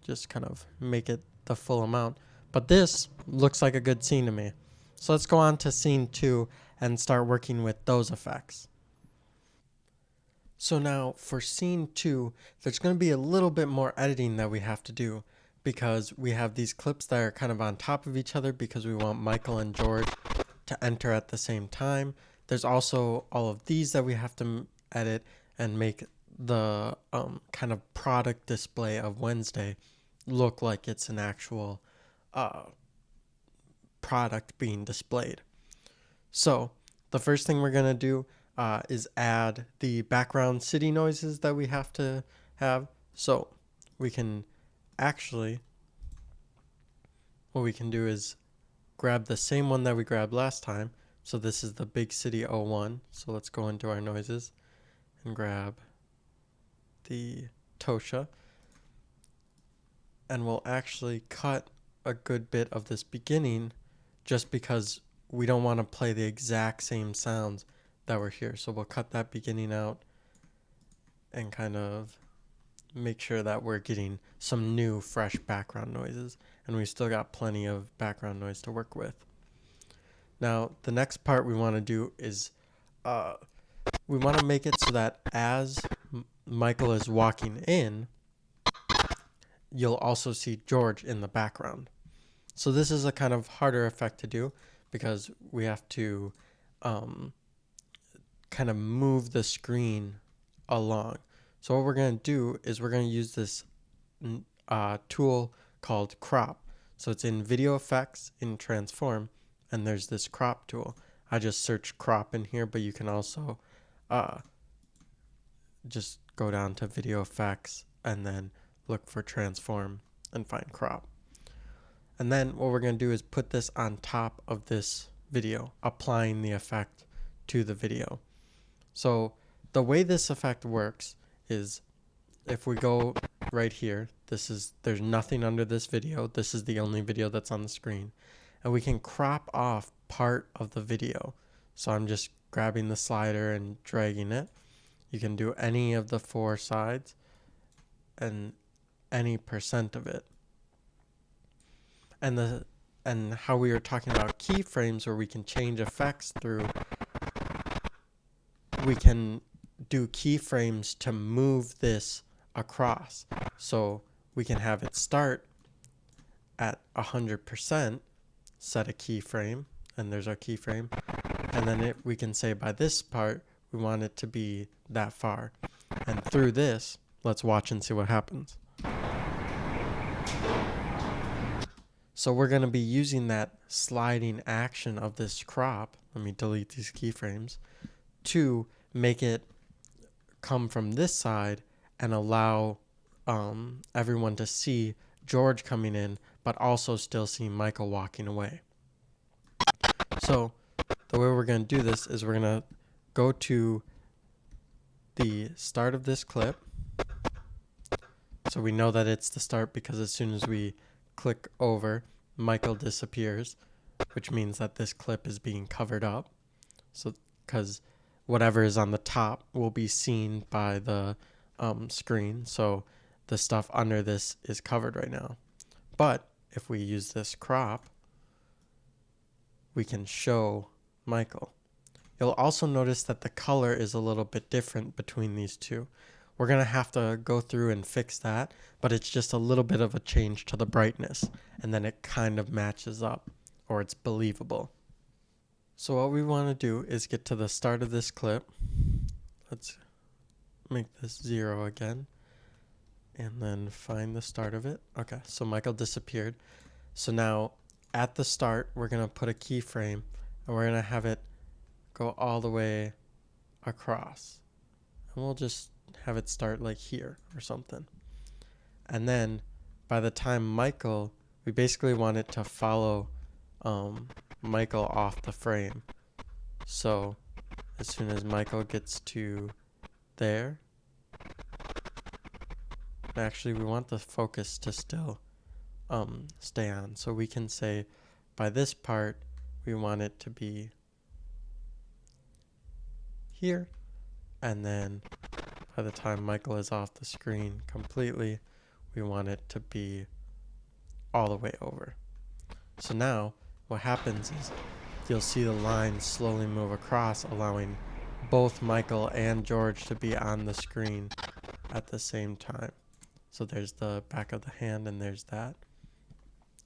just kind of make it the full amount. But this looks like a good scene to me. So let's go on to scene 2 and start working with those effects. So now for scene 2, there's going to be a little bit more editing that we have to do because we have these clips that are kind of on top of each other because we want Michael and George to enter at the same time. There's also all of these that we have to edit and make the kind of product display of Wednesday look like it's an actual product being displayed. So the first thing we're going to do is add the background city noises that we have to have. So we can actually, what we can do is grab the same one that we grabbed last time. So this is the Big City 01. So let's go into our noises and grab the Tosha. And we'll actually cut a good bit of this beginning just because we don't want to play the exact same sounds that were here. So we'll cut that beginning out and kind of make sure that we're getting some new fresh background noises. And we still got plenty of background noise to work with. Now, the next part we want to do is we want to make it so that as Michael is walking in, you'll also see George in the background. So this is a kind of harder effect to do because we have to kind of move the screen along. So what we're going to do is we're going to use this tool called crop. So it's in video effects in transform, and there's this crop tool. I just searched crop in here, but you can also just go down to video effects and then look for transform and find crop. And then what we're going to do is put this on top of this video, applying the effect to the video. So the way this effect works is if we go right here, there's nothing under this video. This is the only video that's on the screen. And we can crop off part of the video. So I'm just grabbing the slider and dragging it. You can do any of the 4 sides and any % of it. And how we were talking about keyframes where we can change effects through, we can do keyframes to move this across. So we can have it start at 100%, set a keyframe, and there's our keyframe. And then we can say by this part, we want it to be that far. And through this, let's watch and see what happens. So we're going to be using that sliding action of this crop, let me delete these keyframes, to make it come from this side and allow everyone to see George coming in, but also still see Michael walking away. So the way we're going to do this is we're going to go to the start of this clip. So we know that it's the start because as soon as we click over, Michael disappears, which means that this clip is being covered up. So because whatever is on the top will be seen by the screen. So the stuff under this is covered right now. But if we use this crop, we can show Michael. You'll also notice that the color is a little bit different between these two. We're going to have to go through and fix that, but it's just a little bit of a change to the brightness, and then it kind of matches up, or it's believable. So what we want to do is get to the start of this clip. Let's make this 0 again, and then find the start of it. Okay, so Michael disappeared. So now at the start, we're going to put a keyframe, and we're going to have it go all the way across. And we'll just have it start like here or something. And then by the time Michael, we basically want it to follow Michael off the frame. So as soon as Michael gets to there, actually we want the focus to still stay on. So we can say by this part, we want it to be here, and then by the time Michael is off the screen completely, we want it to be all the way over. So now what happens is you'll see the line slowly move across, allowing both Michael and George to be on the screen at the same time. So there's the back of the hand, and there's that.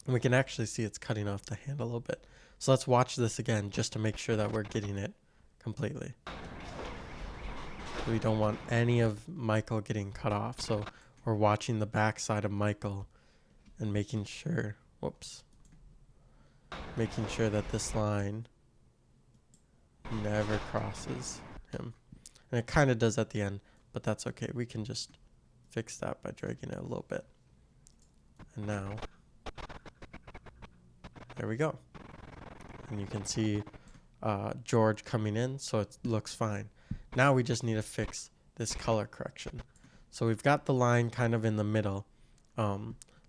And we can actually see it's cutting off the hand a little bit. So let's watch this again just to make sure that we're getting it completely. We don't want any of Michael getting cut off, so we're watching the back side of Michael and making sure, making sure that this line never crosses him. And it kind of does at the end, but that's okay. We can just fix that by dragging it a little bit. And now, there we go. And you can see George coming in, so it looks fine. Now we just need to fix this color correction. So we've got the line kind of in the middle.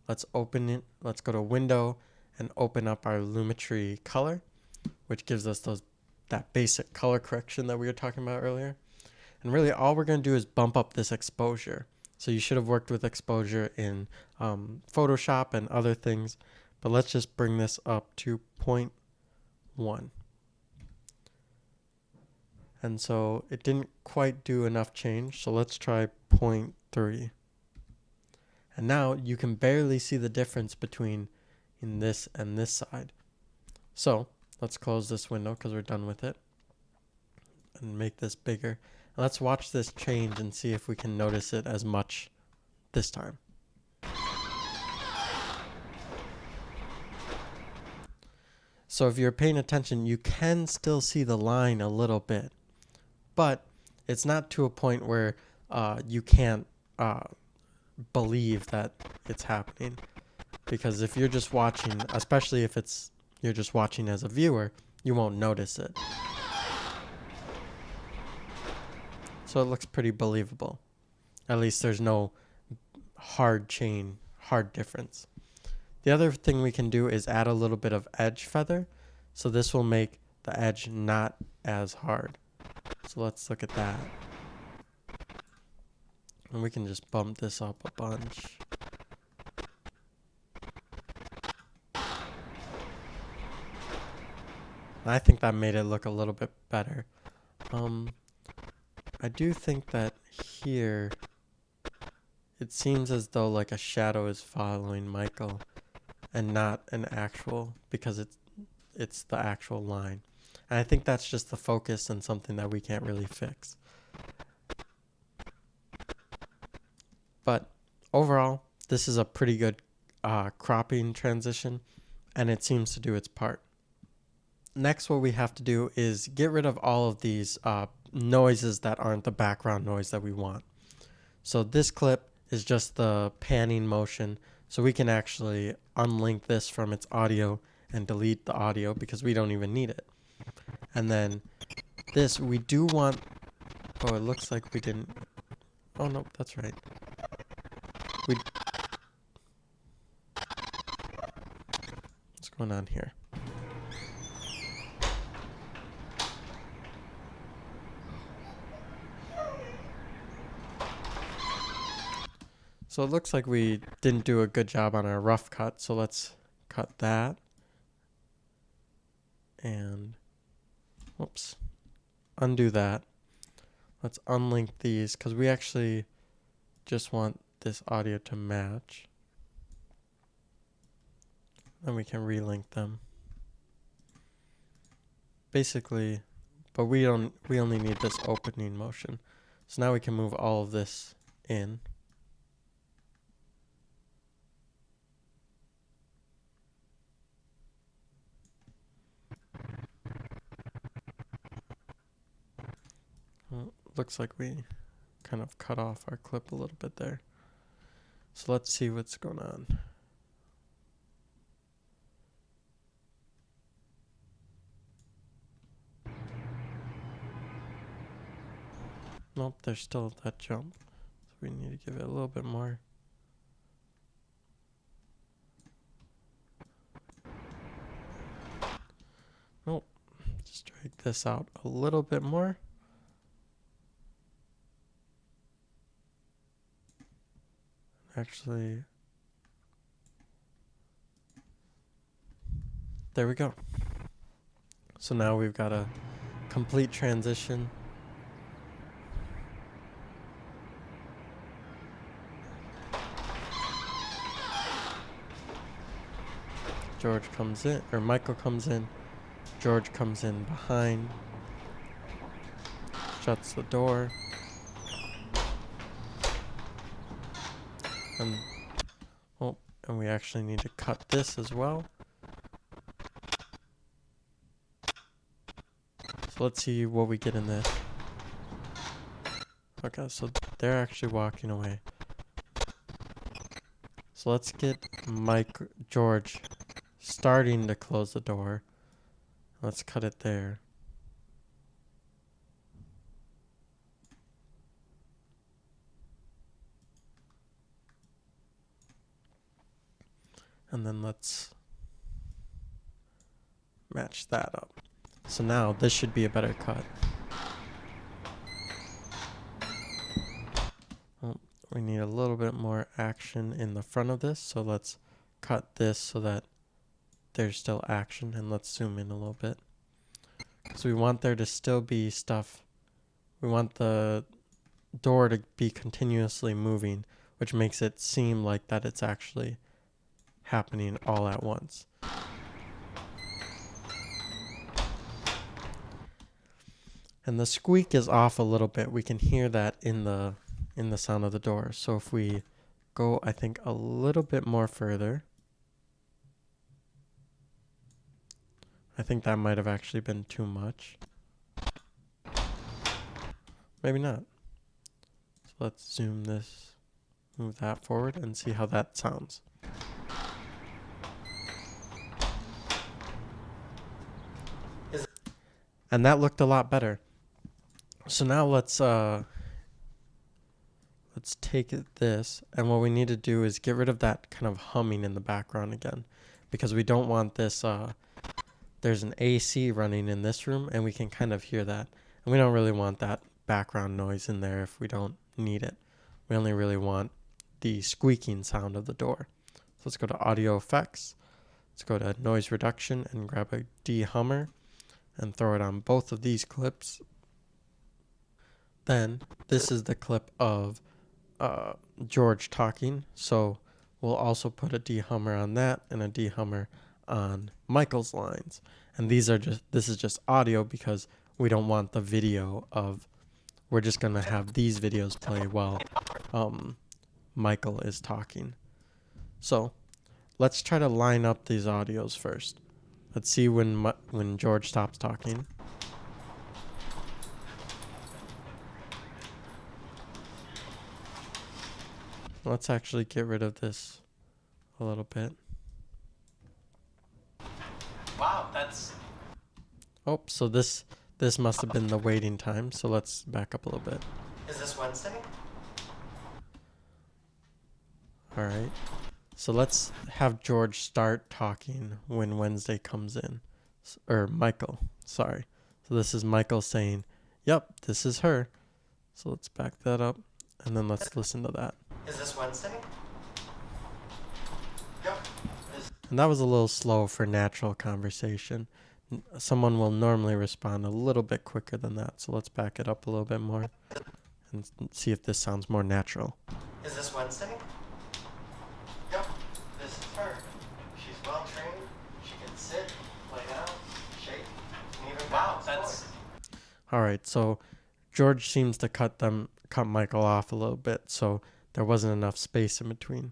Let's open it. Let's go to Window and open up our Lumetri color, which gives us that basic color correction that we were talking about earlier. And really all we're going to do is bump up this exposure. So you should have worked with exposure in Photoshop and other things, but let's just bring this up to 0.1. And so it didn't quite do enough change, so let's try 0.3. And now you can barely see the difference between in this and this side. So let's close this window because we're done with it and make this bigger. And let's watch this change and see if we can notice it as much this time. So if you're paying attention, you can still see the line a little bit, but it's not to a point where you can't believe that it's happening. Because if you're just watching, especially if you're just watching as a viewer, you won't notice it. So it looks pretty believable. At least there's no hard difference. The other thing we can do is add a little bit of edge feather. So this will make the edge not as hard. So let's look at that. And we can just bump this up a bunch. I think that made it look a little bit better. I do think that here it seems as though like a shadow is following Michael and not an actual, because it's the actual line. And I think that's just the focus and something that we can't really fix. But overall, this is a pretty good cropping transition, and it seems to do its part. Next, what we have to do is get rid of all of these noises that aren't the background noise that we want. So this clip is just the panning motion, so we can actually unlink this from its audio and delete the audio because we don't even need it. And then this, we do want, oh, it looks like we didn't, oh no, that's right. What's going on here? So it looks like we didn't do a good job on our rough cut, so let's cut that. and whoops, undo that. Let's unlink these because we actually just want this audio to match. Then we can relink them. Basically, but we only need this opening motion. So now we can move all of this in. Well, looks like we kind of cut off our clip a little bit there. So let's see what's going on. Nope, there's still that jump. So we need to give it a little bit more. Nope, just drag this out a little bit more. Actually, there we go. So now we've got a complete transition. George comes in, or Michael comes in. George comes in behind, shuts the door, and we actually need to cut this as well. So let's see what we get in this. Okay, so they're actually walking away. So let's get George starting to close the door. Let's cut it there. And then let's match that up. So now this should be a better cut. Well, we need a little bit more action in the front of this. So let's cut this so that there's still action, and let's zoom in a little bit. Because we want there to still be stuff. We want the door to be continuously moving, which makes it seem like that it's actually happening all at once. And the squeak is off a little bit. We can hear that in the sound of the door. So if we go, I think, a little bit more further, I think that might have actually been too much. Maybe not. So let's zoom this, move that forward, and see how that sounds. And that looked a lot better. So now let's take this, and what we need to do is get rid of that kind of humming in the background again, because we don't want this. There's an AC running in this room, and we can kind of hear that, and we don't really want that background noise in there if we don't need it. We only really want the squeaking sound of the door. So let's go to audio effects. Let's go to noise reduction and grab a de-hummer and throw it on both of these clips. Then this is the clip of George talking, so we'll also put a de-hummer on that and a de-hummer on Michael's lines. And this is just audio because we don't want the video of, we're just going to have these videos play while Michael is talking. So let's try to line up these audios first. Let's see when George stops talking. Let's actually get rid of this a little bit.
Wow, that's...
Oh, so this must have been the waiting time. So let's back up a little bit.
Is this Wednesday?
All right. So let's have George start talking when Wednesday comes in. Or Michael, sorry. So this is Michael saying, yep, this is her. So let's back that up, and then let's listen to that.
Is this Wednesday? Yep.
And that was a little slow for natural conversation. someone will normally respond a little bit quicker than that. So let's back it up a little bit more and see if this sounds more natural.
Is this Wednesday? Yep, this is her. She's well trained. She can sit, lay down, shake, and even balance. That's
All right, so George seems to cut Michael off a little bit, so there wasn't enough space in between.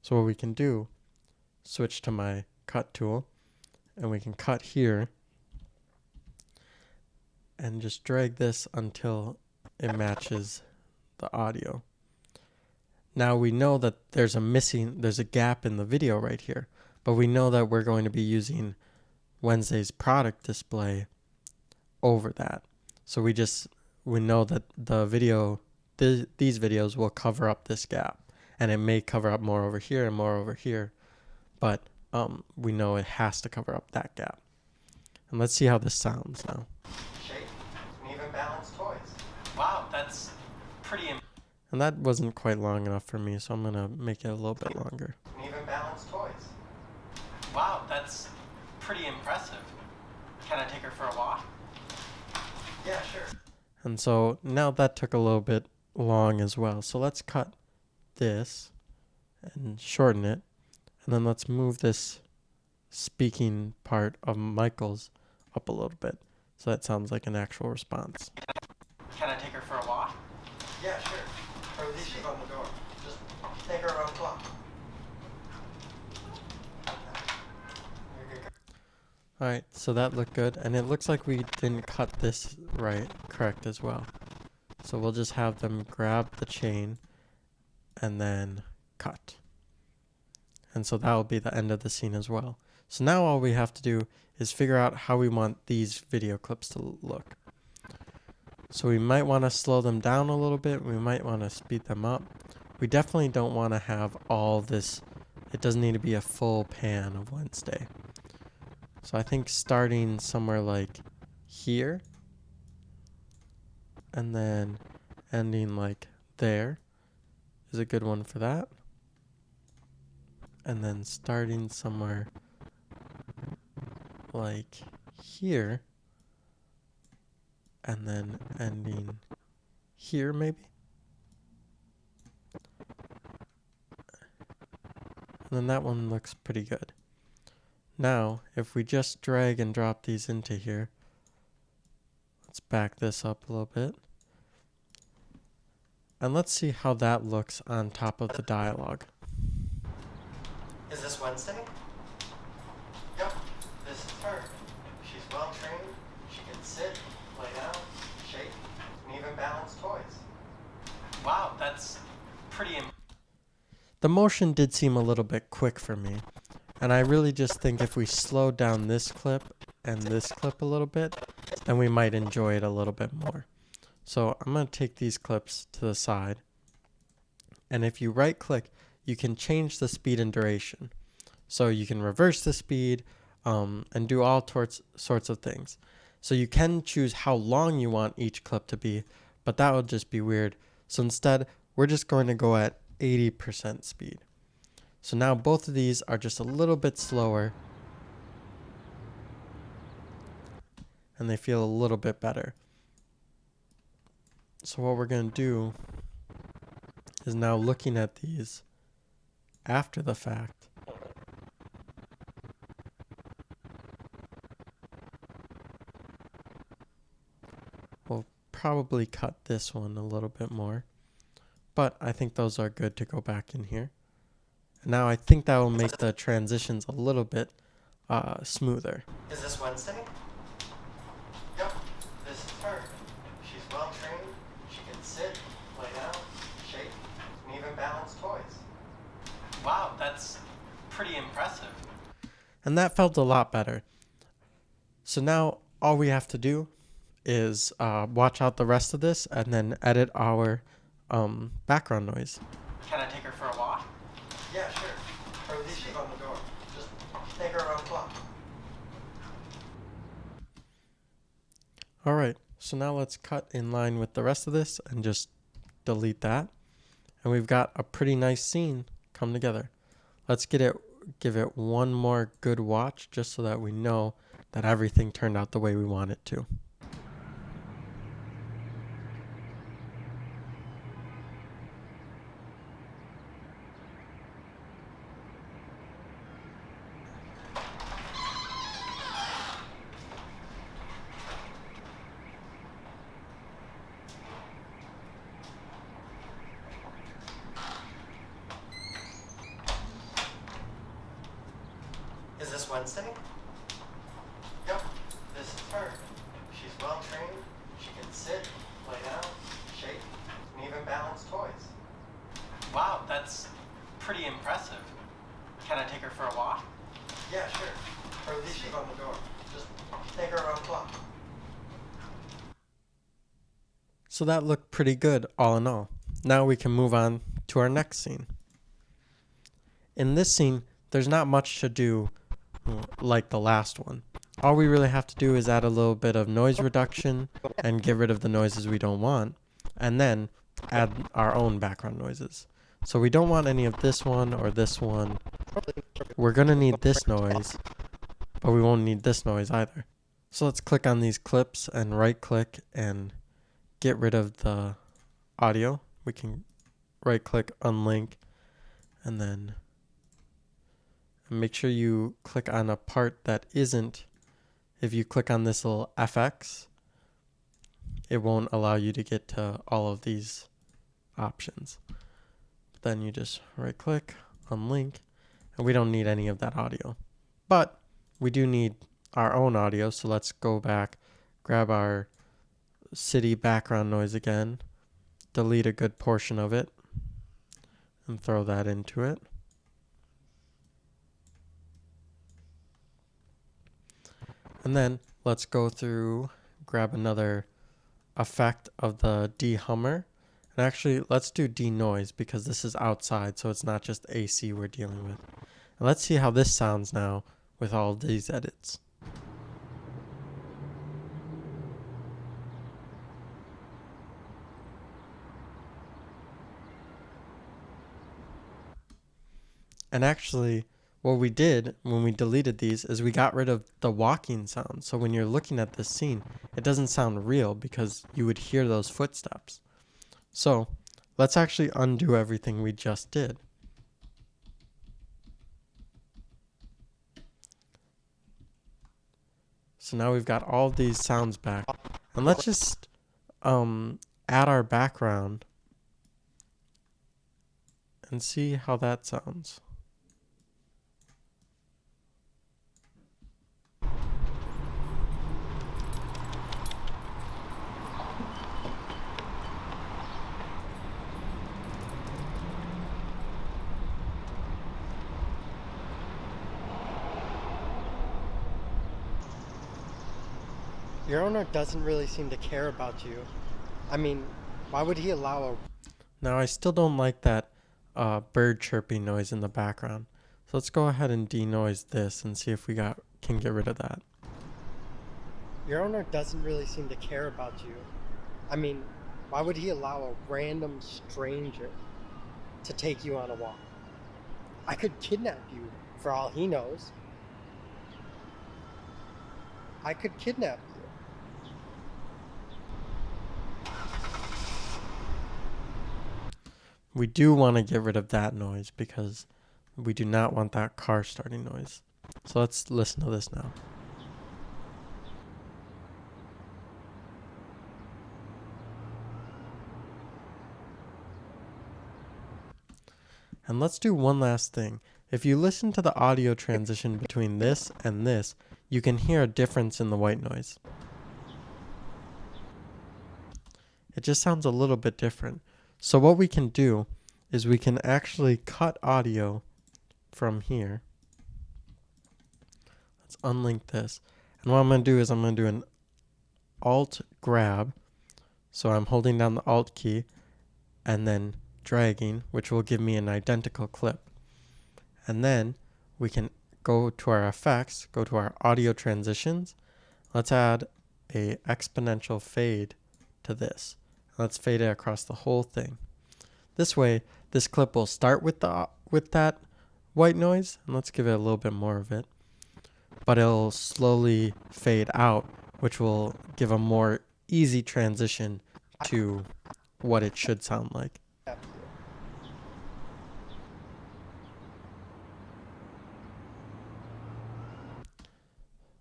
So what we can do, switch to my cut tool, and we can cut here and just drag this until it matches the audio. Now we know that there's a gap in the video right here, but we know that we're going to be using Wednesday's product display over that. So we know that these videos will cover up this gap, and it may cover up more over here and more over here, but we know it has to cover up that gap. And let's see how this sounds now.
shake, and even balance toys. Wow, that's pretty
And that wasn't quite long enough for me, so I'm gonna make it a little bit longer.
and even balance toys. Wow, that's pretty impressive. Can I take her for a walk? Yeah, sure.
And so now that took a little bit long as well. So let's cut this and shorten it. And then let's move this speaking part of Michael's up a little bit, so that sounds like an actual response.
Can I take her for a walk? Yeah, sure. Or at least she's on the door. Just take her around the block.
All right, so that looked good, and it looks like we didn't cut this correct as well. So we'll just have them grab the chain and then cut. And so that will be the end of the scene as well. So now all we have to do is figure out how we want these video clips to look. So we might want to slow them down a little bit. We might want to speed them up. We definitely don't want to have all this. It doesn't need to be a full pan of Wednesday. So I think starting somewhere like here and then ending like there is a good one for that. And then starting somewhere like here and then ending here maybe. And then that one looks pretty good. Now, if we just drag and drop these into here, let's back this up a little bit. And let's see how that looks on top of the dialogue.
Is this Wednesday? Yep, this is her. She's well trained. She can sit, lay down, shake, and even balance toys. Wow, that's pretty
The motion did seem a little bit quick for me, and I really just think if we slow down this clip and this clip a little bit, then we might enjoy it a little bit more. So I'm going to take these clips to the side, and if you right click, you can change the speed and duration. So you can reverse the speed and do all sorts of things. So you can choose how long you want each clip to be, but that would just be weird. So instead, we're just going to go at 80% speed. So now both of these are just a little bit slower, and they feel a little bit better. So what we're going to do is now looking at these after the fact, we'll probably cut this one a little bit more, but I think those are good to go back in here. And now I think that will make the transitions a little bit smoother.
Is this Wednesday? Yep, this is her. She's well trained. She can sit, lay down, shake, and even balance toys. Wow, that's pretty impressive.
And that felt a lot better. So now all we have to do is watch out the rest of this and then edit our background noise.
Can I take her for a walk? Yeah, sure. Or at least she's on the door. Just take her around the block.
All right, so now let's cut in line with the rest of this and just delete that. And we've got a pretty nice scene come together. Let's give it one more good watch just so that we know that everything turned out the way we want it to.
Is this Wednesday? Yep, this is her. She's well trained. She can sit, lay down, shake, and even balance toys. Wow, that's pretty impressive. Can I take her for a walk? Yeah, sure. Her leash is on the door. Just take her around the block.
So that looked pretty good all in all. Now we can move on to our next scene. In this scene, there's not much to do like the last one. All we really have to do is add a little bit of noise reduction and get rid of the noises we don't want, and then add our own background noises. So we don't want any of this one or this one. We're going to need this noise, but we won't need this noise either. So let's click on these clips and right click and get rid of the audio. We can right click, unlink, and then make sure you click on a part that isn't. If you click on this little FX, it won't allow you to get to all of these options. Then you just right click, unlink, and we don't need any of that audio. But we do need our own audio, so let's go back, grab our city background noise again, delete a good portion of it, and throw that into it. And then let's go through, grab another effect of the de-hummer. And actually, let's do de-noise because this is outside, so it's not just AC we're dealing with. And let's see how this sounds now with all of these edits. And actually, what we did when we deleted these is we got rid of the walking sound. So when you're looking at this scene, it doesn't sound real because you would hear those footsteps. So let's actually undo everything we just did. So now we've got all of these sounds back. And let's just add our background and see how that sounds.
Your owner doesn't really seem to care about you. I mean, why would he allow a...
Now I still don't like that bird chirping noise in the background. So let's go ahead and denoise this and see if we can get rid of that.
Your owner doesn't really seem to care about you. I mean, why would he allow a random stranger to take you on a walk? I could kidnap you for all he knows. I could kidnap you.
We do want to get rid of that noise because we do not want that car starting noise. So let's listen to this now. And let's do one last thing. If you listen to the audio transition between this and this, you can hear a difference in the white noise. It just sounds a little bit different. So what we can do is we can actually cut audio from here. Let's unlink this. And what I'm going to do is I'm going to do an Alt grab. So I'm holding down the Alt key and then dragging, which will give me an identical clip. And then we can go to our effects, go to our audio transitions. Let's add a exponential fade to this. Let's fade it across the whole thing. This way, this clip will start with that white noise, and let's give it a little bit more of it. but it'll slowly fade out, which will give a more easy transition to what it should sound like.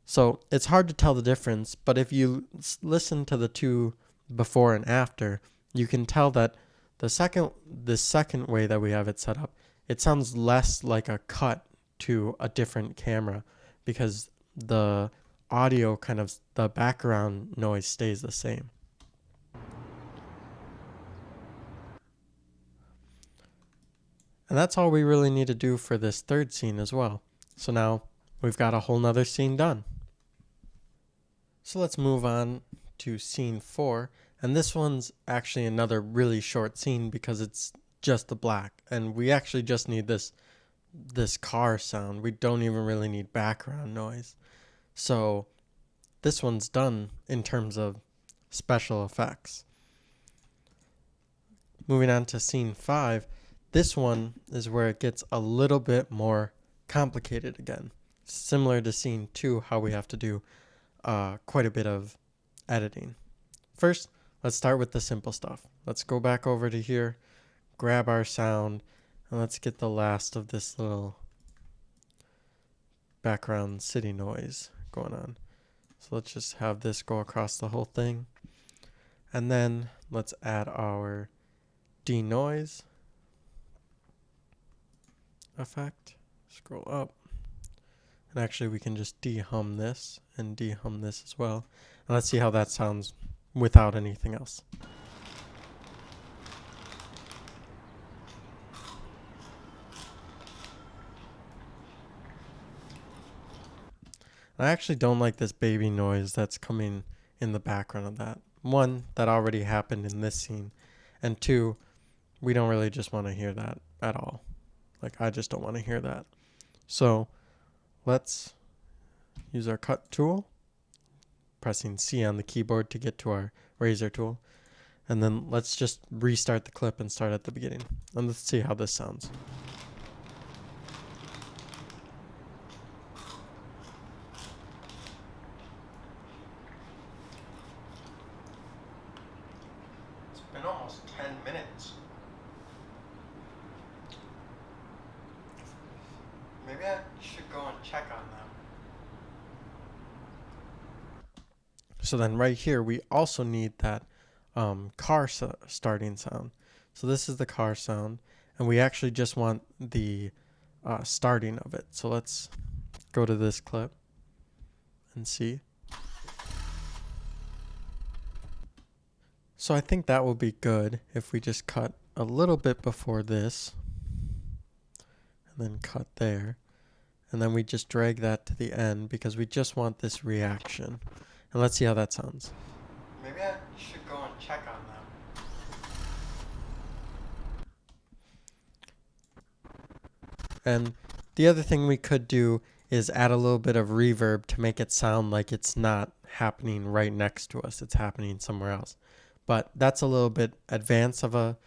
So it's hard to tell the difference, but if you listen to the two before and after, you can tell that the second way that we have it set up, it sounds less like a cut to a different camera because the audio the background noise stays the same. And that's all we really need to do for this third scene as well. So now we've got a whole nother scene done. So let's move on to scene 4. And this one's actually another really short scene because it's just the black. And we actually just need this car sound. We don't even really need background noise. So this one's done in terms of special effects. Moving on to scene 5. This one is where it gets a little bit more complicated again. Similar to scene 2, how we have to do quite a bit of editing. First, let's start with the simple stuff. Let's go back over to here, grab our sound, and let's get the last of this little background city noise going on. So let's just have this go across the whole thing. And then let's add our denoise effect. Scroll up. And actually we can just dehum this and dehum this as well. And let's see how that sounds without anything else. I actually don't like this baby noise that's coming in the background of that. One, that already happened in this scene. And two, we don't really just want to hear that at all. Like, I just don't want to hear that. So let's use our cut tool, pressing C on the keyboard to get to our razor tool. And then let's just restart the clip and start at the beginning. And let's see how this sounds.
It's been almost 10 minutes. Maybe I should go and check on them.
So then right here, we also need that car starting sound. So this is the car sound, and we actually just want the starting of it. So let's go to this clip and see. So I think that will be good if we just cut a little bit before this, and then cut there. And then we just drag that to the end because we just want this reaction. And let's see how that sounds.
Maybe I should go and check on them.
And the other thing we could do is add a little bit of reverb to make it sound like it's not happening right next to us. It's happening somewhere else. But that's a little bit advanced of an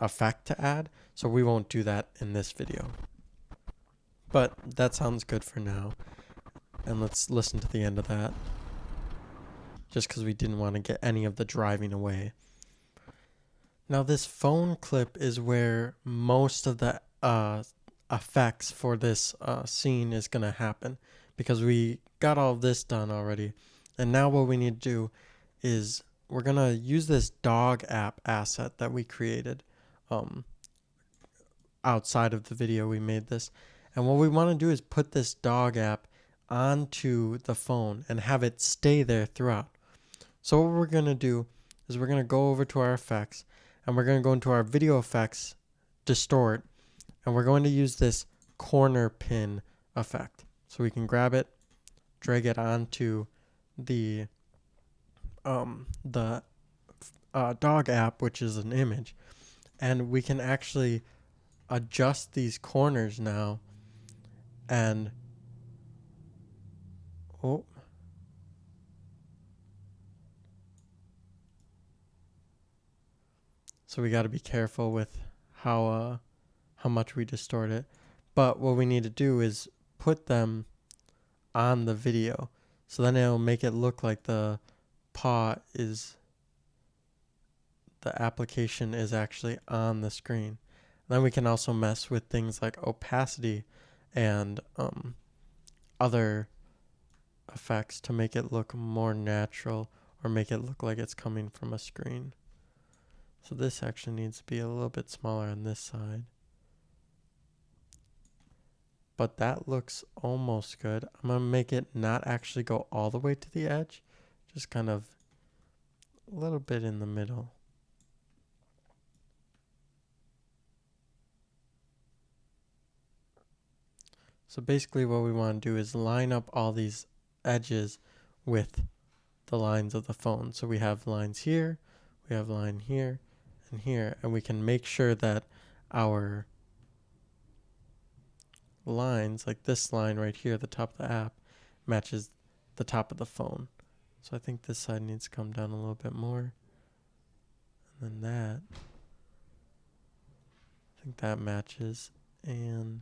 effect to add. So we won't do that in this video. But that sounds good for now. And let's listen to the end of that. Just because we didn't want to get any of the driving away. Now this phone clip is where most of the effects for this scene is going to happen. Because we got all of this done already. And now what we need to do is we're going to use this dog app asset that we created outside of the video we made this. And what we want to do is put this dog app onto the phone and have it stay there throughout. So what we're going to do is we're going to go over to our effects and we're going to go into our video effects, distort, and we're going to use this corner pin effect. So we can grab it, drag it onto the dog app, which is an image, and we can actually adjust these corners now. And so we got to be careful with how much we distort it. But what we need to do is put them on the video. So then it'll make it look like the application is actually on the screen. Then we can also mess with things like opacity and other effects to make it look more natural or make it look like it's coming from a screen. So this actually needs to be a little bit smaller on this side. But that looks almost good. I'm going to make it not actually go all the way to the edge, just kind of a little bit in the middle. So basically what we want to do is line up all these edges with the lines of the phone. So we have lines here, we have line here, and here, and we can make sure that our lines, like this line right here, the top of the app, matches the top of the phone. So I think this side needs to come down a little bit more. And then that, I think that matches, and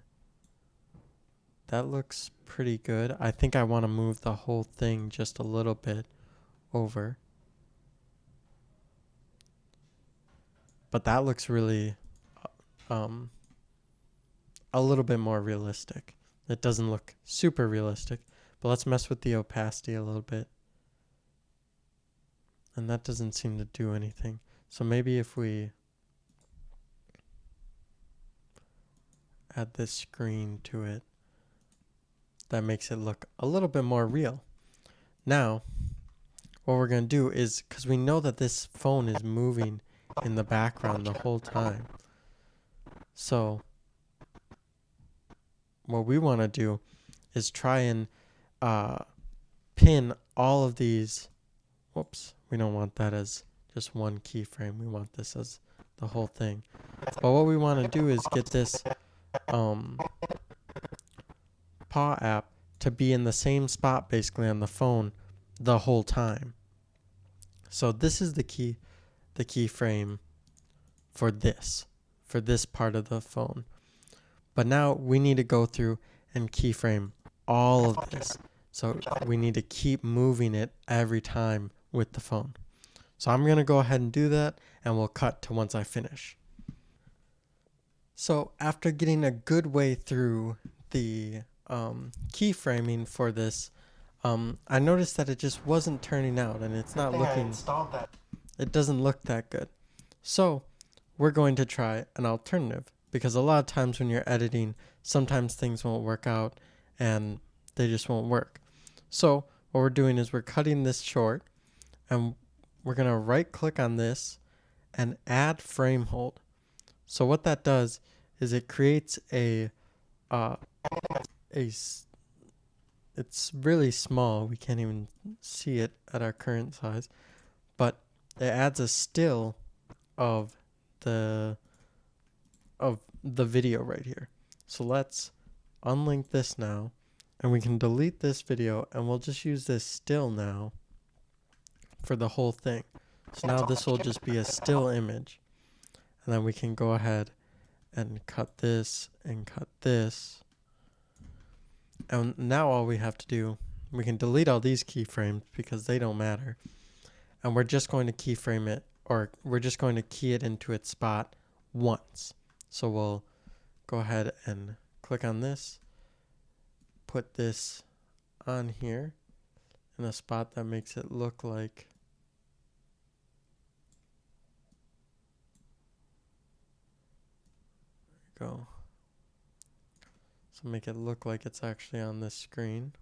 that looks pretty good. I think I want to move the whole thing just a little bit over. But that looks really a little bit more realistic. It doesn't look super realistic, but let's mess with the opacity a little bit. And that doesn't seem to do anything. So maybe if we add this screen to it, that makes it look a little bit more real. Now, what we're going to do is, because we know that this phone is moving in the background the whole time. So what we want to do is try and pin all of these. Whoops, we don't want that as just one keyframe. We want this as the whole thing. But what we want to do is get this paw app to be in the same spot basically on the phone the whole time. So this is the keyframe for this part of the phone. But now we need to go through and keyframe all of this. So we need to keep moving it every time with the phone. So I'm going to go ahead and do that, and we'll cut to once I finish. So after getting a good way through the keyframing for this, I noticed that it just wasn't turning out, and it's not looking. It doesn't look that good. So we're going to try an alternative, because a lot of times when you're editing, sometimes things won't work out and they just won't work. So what we're doing is we're cutting this short, and we're going to right click on this and add frame hold. So what that does is it creates it's really small. We can't even see it at our current size, but it adds a still of the video right here. So let's unlink this now, and we can delete this video, and we'll just use this still now for the whole thing. So now this will just be a still image, and then we can go ahead and cut this and cut this. And now all we have to do, we can delete all these keyframes because they don't matter, and we're just going to keyframe it, or we're just going to key it into its spot once. So we'll go ahead and click on this, put this on here in a spot that makes it look like go. So make it look like it's actually on this screen.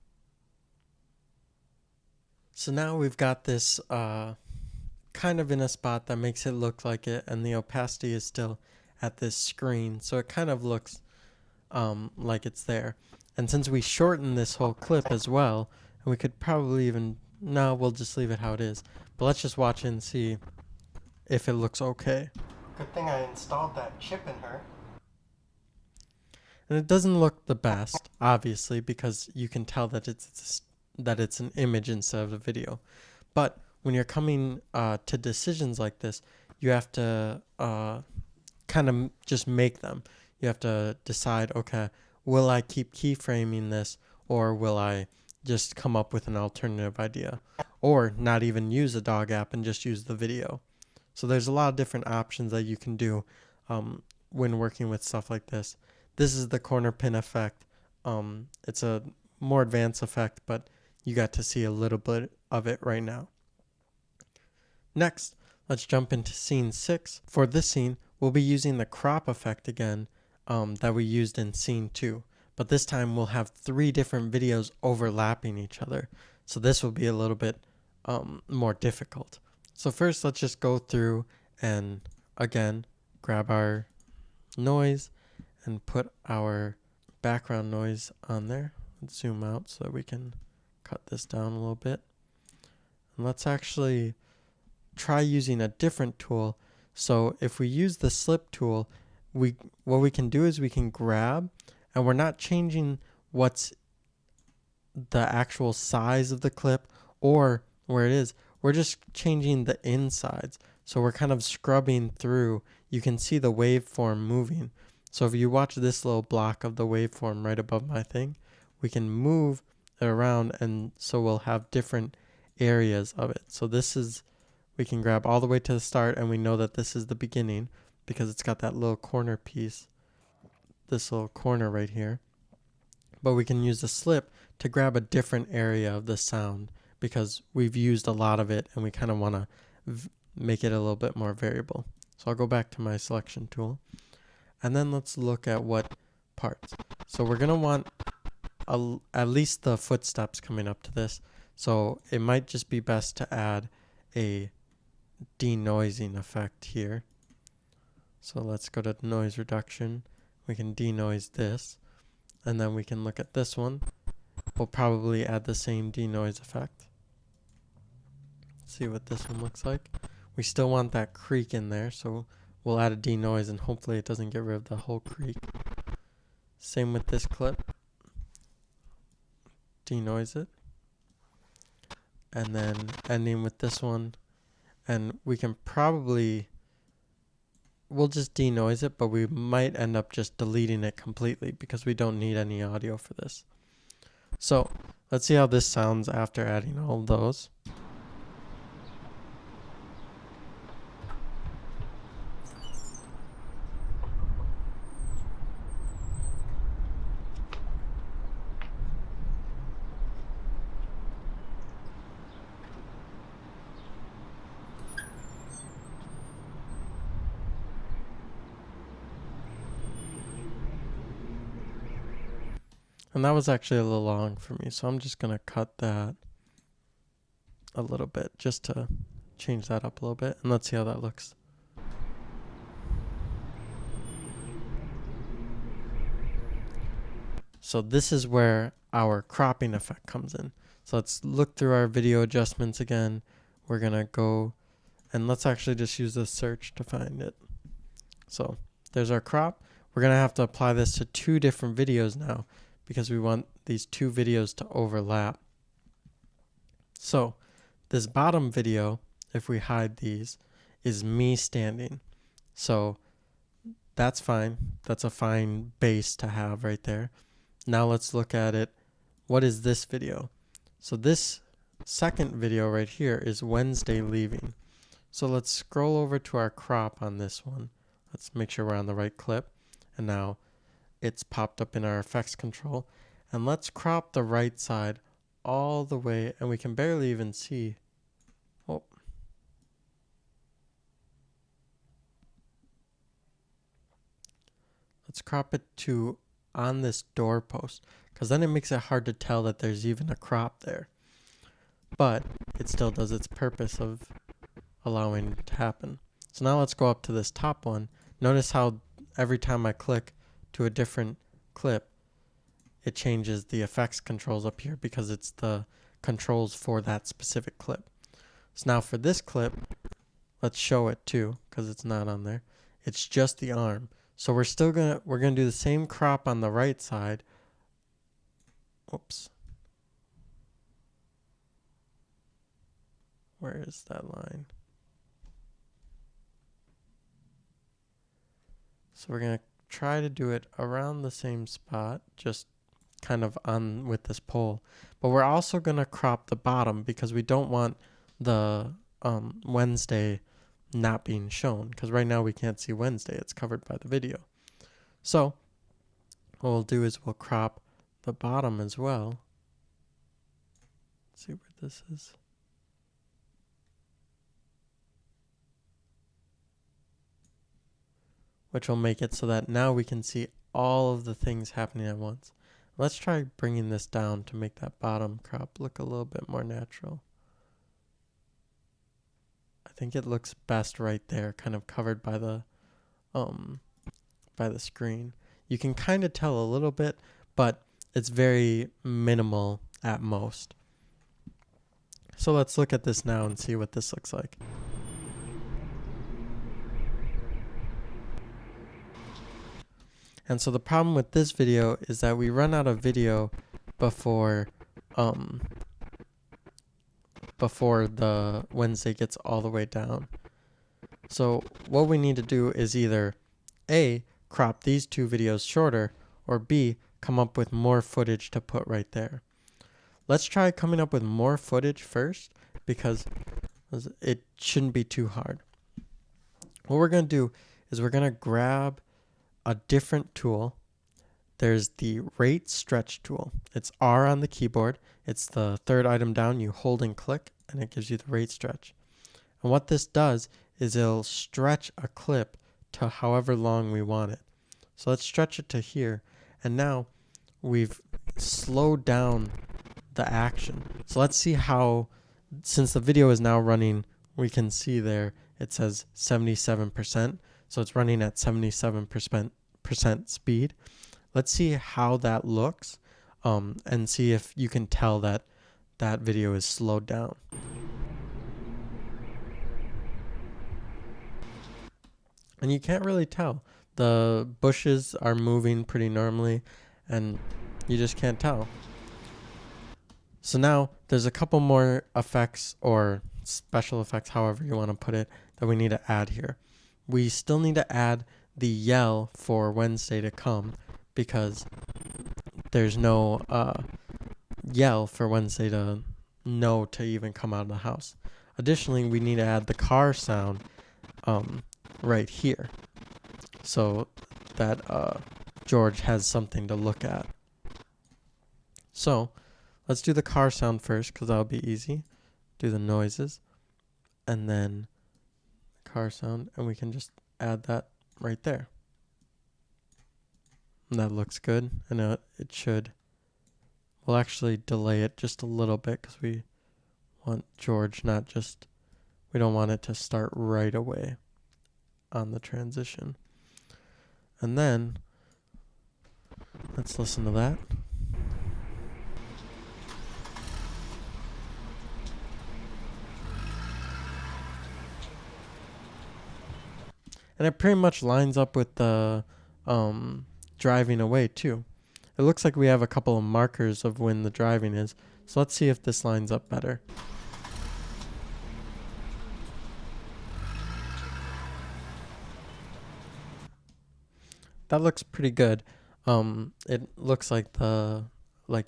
So now we've got this kind of in a spot that makes it look like it, and the opacity is still at this screen, so it kind of looks like it's there. And since we shorten this whole clip as well, and we could probably even, no, we'll just leave it how it is. But let's just watch it and see if it looks okay.
Good thing I installed that chip in her.
And it doesn't look the best, obviously, because you can tell that it's an image instead of a video. But when you're coming to decisions like this, you have to kind of just make them. You have to decide, okay, will I keep keyframing this, or will I just come up with an alternative idea, or not even use a dog app and just use the video? So there's a lot of different options that you can do when working with stuff like this. This is the corner pin effect. It's a more advanced effect, but you got to see a little bit of it right now. Next, let's jump into scene 6. For this scene, we'll be using the crop effect again that we used in scene 2. But this time we'll have 3 different videos overlapping each other. So this will be a little bit more difficult. So first, let's just go through and, again, grab our noise and put our background noise on there. Let's zoom out so that we can cut this down a little bit. And let's actually try using a different tool. So if we use the slip tool, what we can do is we can grab, and we're not changing what's the actual size of the clip or where it is. We're just changing the insides. So we're kind of scrubbing through. You can see the waveform moving. So if you watch this little block of the waveform right above my thing, we can move it around, and so we'll have different areas of it. So this is, we can grab all the way to the start, and we know that this is the beginning because it's got that little corner piece, this little corner right here. But we can use the slip to grab a different area of the sound because we've used a lot of it and we kind of want to make it a little bit more variable. So I'll go back to my selection tool, and then let's look at what parts. So we're going to want at least the footsteps coming up to this. So it might just be best to add a denoising effect here. So let's go to noise reduction. We can denoise this, and then we can look at this one. We'll probably add the same denoise effect. See what this one looks like. We still want that creak in there, so we'll add a denoise, and hopefully it doesn't get rid of the whole creak. Same with this clip. Denoise it. And then ending with this one. And we can probably, we'll just denoise it, but we might end up just deleting it completely because we don't need any audio for this. So let's see how this sounds after adding all of those. And that was actually a little long for me, so I'm just going to cut that a little bit just to change that up a little bit. And let's see how that looks. So this is where our cropping effect comes in. So let's look through our video adjustments again. We're going to go, and let's actually just use the search to find it. So there's our crop. We're going to have to apply this to 2 different videos now, because we want these 2 videos to overlap. So this bottom video, if we hide these, is me standing. So that's fine. That's a fine base to have right there. Now let's look at it. What is this video? So this second video right here is Wednesday leaving. So let's scroll over to our crop on this one. Let's make sure we're on the right clip. And now it's popped up in our effects control, and let's crop the right side all the way, and we can barely even see. Oh. Let's crop it to on this doorpost, because then it makes it hard to tell that there's even a crop there. But it still does its purpose of allowing it to happen. So now let's go up to this top one. Notice how every time I click to a different clip, it changes the effects controls up here because it's the controls for that specific clip. So now for this clip, let's show it too because it's not on there. It's just the arm. So we're gonna do the same crop on the right side. Oops. Where is that line? So we're gonna try to do it around the same spot, just kind of on with this pole. But we're also going to crop the bottom because we don't want the Wednesday not being shown, because right now we can't see Wednesday. It's covered by the video. So what we'll do is we'll crop the bottom as well. Let's see where this is. Which will make it so that now we can see all of the things happening at once. Let's try bringing this down to make that bottom crop look a little bit more natural. I think it looks best right there, kind of covered by the screen. You can kind of tell a little bit, but it's very minimal at most. So let's look at this now and see what this looks like. And so the problem with this video is that we run out of video before the Wednesday gets all the way down. So what we need to do is either A, crop these two videos shorter, or B, come up with more footage to put right there. Let's try coming up with more footage first, because it shouldn't be too hard. What we're going to do is we're going to grab a different tool. There's the rate stretch tool. It's R on the keyboard. It's the third item down. You hold and click, and it gives you the rate stretch. And what this does is it'll stretch a clip to however long we want it. So let's stretch it to here. And now we've slowed down the action. So let's see how, since the video is now running, we can see there it says 77%. So it's running at 77% speed. Let's see how that looks, and see if you can tell that that video is slowed down. And you can't really tell. The bushes are moving pretty normally, and you just can't tell. So now there's a couple more effects, or special effects, however you want to put it, that we need to add here. We still need to add the yell for Wednesday to come, because there's no yell for Wednesday to know to even come out of the house. Additionally, we need to add the car sound right here, so that George has something to look at. So let's do the car sound first, because that'll be easy. Do the noises, and then car sound, and we can just add that right there. And that looks good, and it should. We'll actually delay it just a little bit, because we want George not just, we don't want it to start right away on the transition. And then let's listen to that. And it pretty much lines up with the driving away too. It looks like we have a couple of markers of when the driving is. So let's see if this lines up better. That looks pretty good. It looks like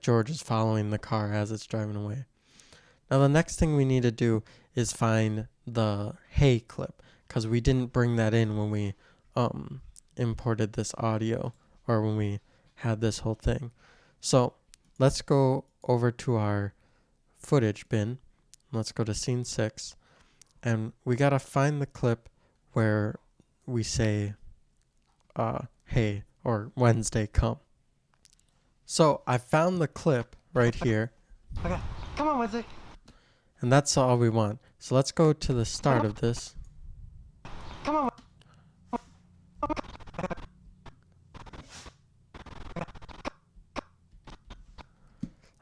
George is following the car as it's driving away. Now the next thing we need to do is find the hey clip, because we didn't bring that in when we imported this audio, or when we had this whole thing. So let's go over to our footage bin. Let's go to scene 6, and we gotta find the clip where we say hey, or Wednesday come. So I found the clip right here.
Okay, come on, Wednesday.
And that's all we want. So let's go to the start of this.
Come on.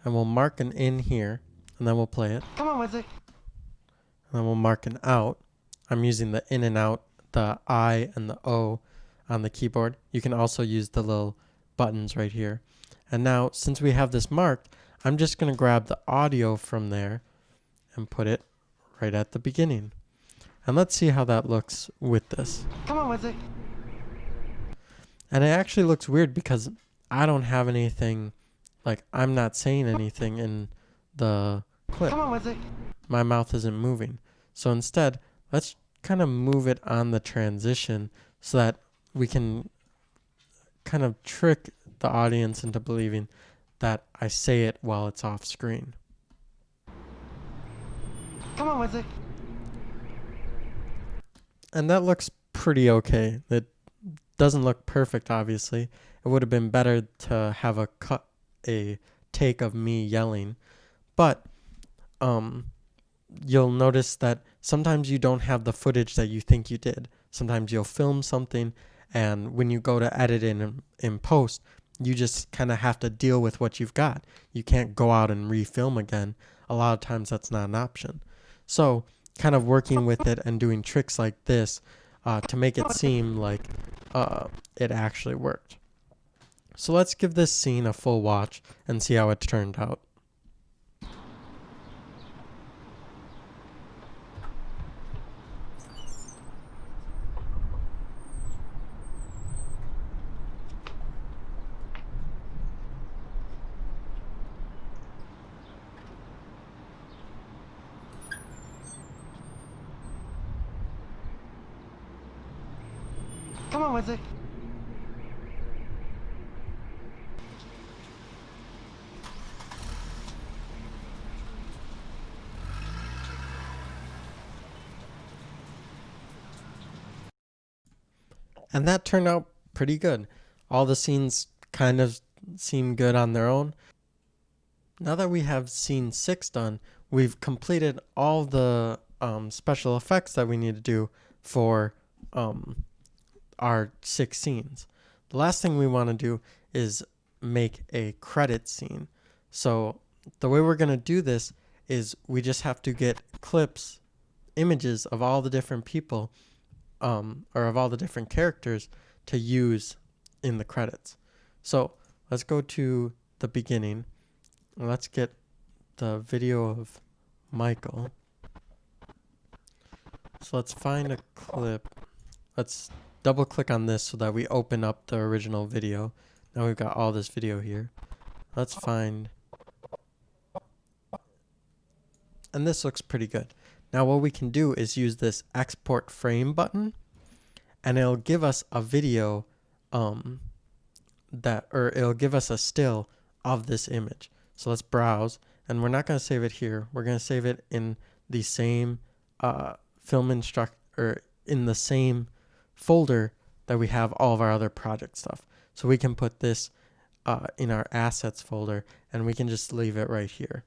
And we'll mark an in here, and then we'll play it.
Come on, Wednesday.
And then we'll mark an out. I'm using the in and out, the I and the O on the keyboard. You can also use the little buttons right here. And now, since we have this marked, I'm just going to grab the audio from there and put it right at the beginning. And let's see how that looks with this.
Come on, Wednesday.
And it actually looks weird because I don't have anything, like I'm not saying anything in the clip.
Come on with it.
My mouth isn't moving. So instead, let's kind of move it on the transition so that we can kind of trick the audience into believing that I say it while it's off screen.
Come on with it.
And that looks pretty okay. It doesn't look perfect, obviously. It would have been better to have a take of me yelling. But you'll notice that sometimes you don't have the footage that you think you did. Sometimes you'll film something, and when you go to edit in post, you just kind of have to deal with what you've got. You can't go out and refilm again. A lot of times that's not an option. So kind of working with it and doing tricks like this to make it seem like it actually worked. So let's give this scene a full watch and see how it turned out.
Come on with it.
And that turned out pretty good. All the scenes kind of seem good on their own. Now that we have scene 6 done, we've completed all the special effects that we need to do for our 6 scenes. The last thing we want to do is make a credit scene. So the way we're going to do this is we just have to get clips, images of all the different people or of all the different characters to use in the credits. So let's go to the beginning. Let's get the video of Michael. So let's find a clip. Let's double click on this so that we open up the original video. Now we've got all this video here. Let's find, and this looks pretty good. Now what we can do is use this export frame button, and it'll give us a video it'll give us a still of this image. So let's browse, and we're not going to save it here. We're going to save it in the same in the same folder that we have all of our other project stuff. So we can put this in our assets folder, and we can just leave it right here.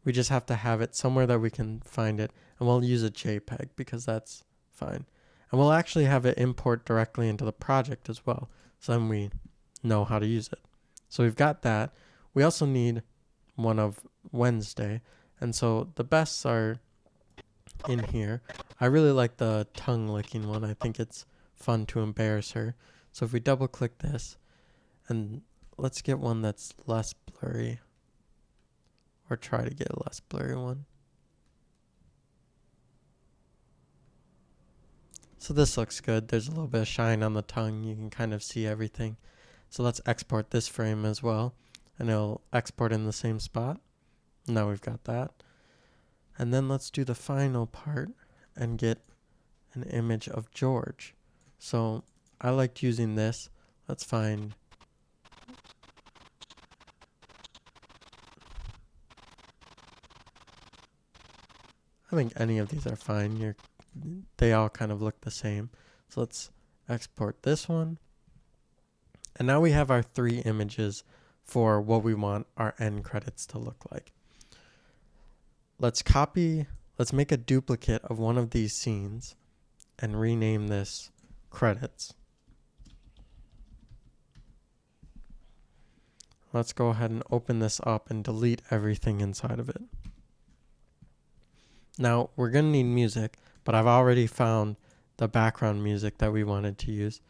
We just have to have it somewhere that we can find it, and we'll use a JPEG because that's fine. And we'll actually have it import directly into the project as well, so then we know how to use it. So we've got that. We also need one of Wednesday, and so the bests are in here. I really like the tongue licking one. I think it's fun to embarrass her. So if we double click this, and let's get one that's less blurry, or try to get a less blurry one. So this looks good. There's a little bit of shine on the tongue. You can kind of see everything. So let's export this frame as well, and it'll export in the same spot. Now we've got that. And then let's do the final part and get an image of George. So I liked using this. Let's find, I think any of these are fine. They all kind of look the same. So let's export this one. And now we have our 3 images for what we want our end credits to look like. Let's make a duplicate of one of these scenes and rename this credits. Let's go ahead and open this up and delete everything inside of it. Now we're going to need music, but I've already found the background music that we wanted to use.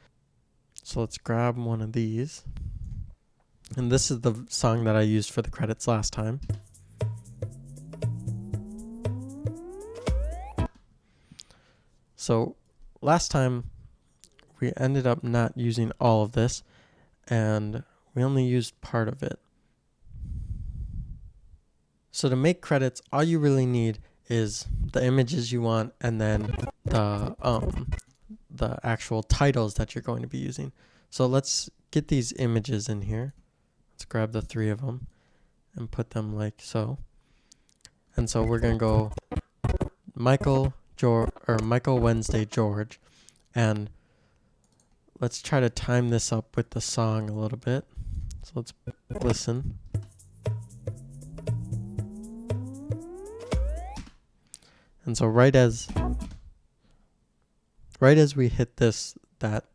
So let's grab one of these. And this is the song that I used for the credits last time. So last time we ended up not using all of this, and we only used part of it. So to make credits, all you really need is the images you want and then the actual titles that you're going to be using. So let's get these images in here. Let's grab the 3 of them and put them like so. And so we're going to go Michael Wednesday George, and let's try to time this up with the song a little bit. So let's listen. And so right as we hit that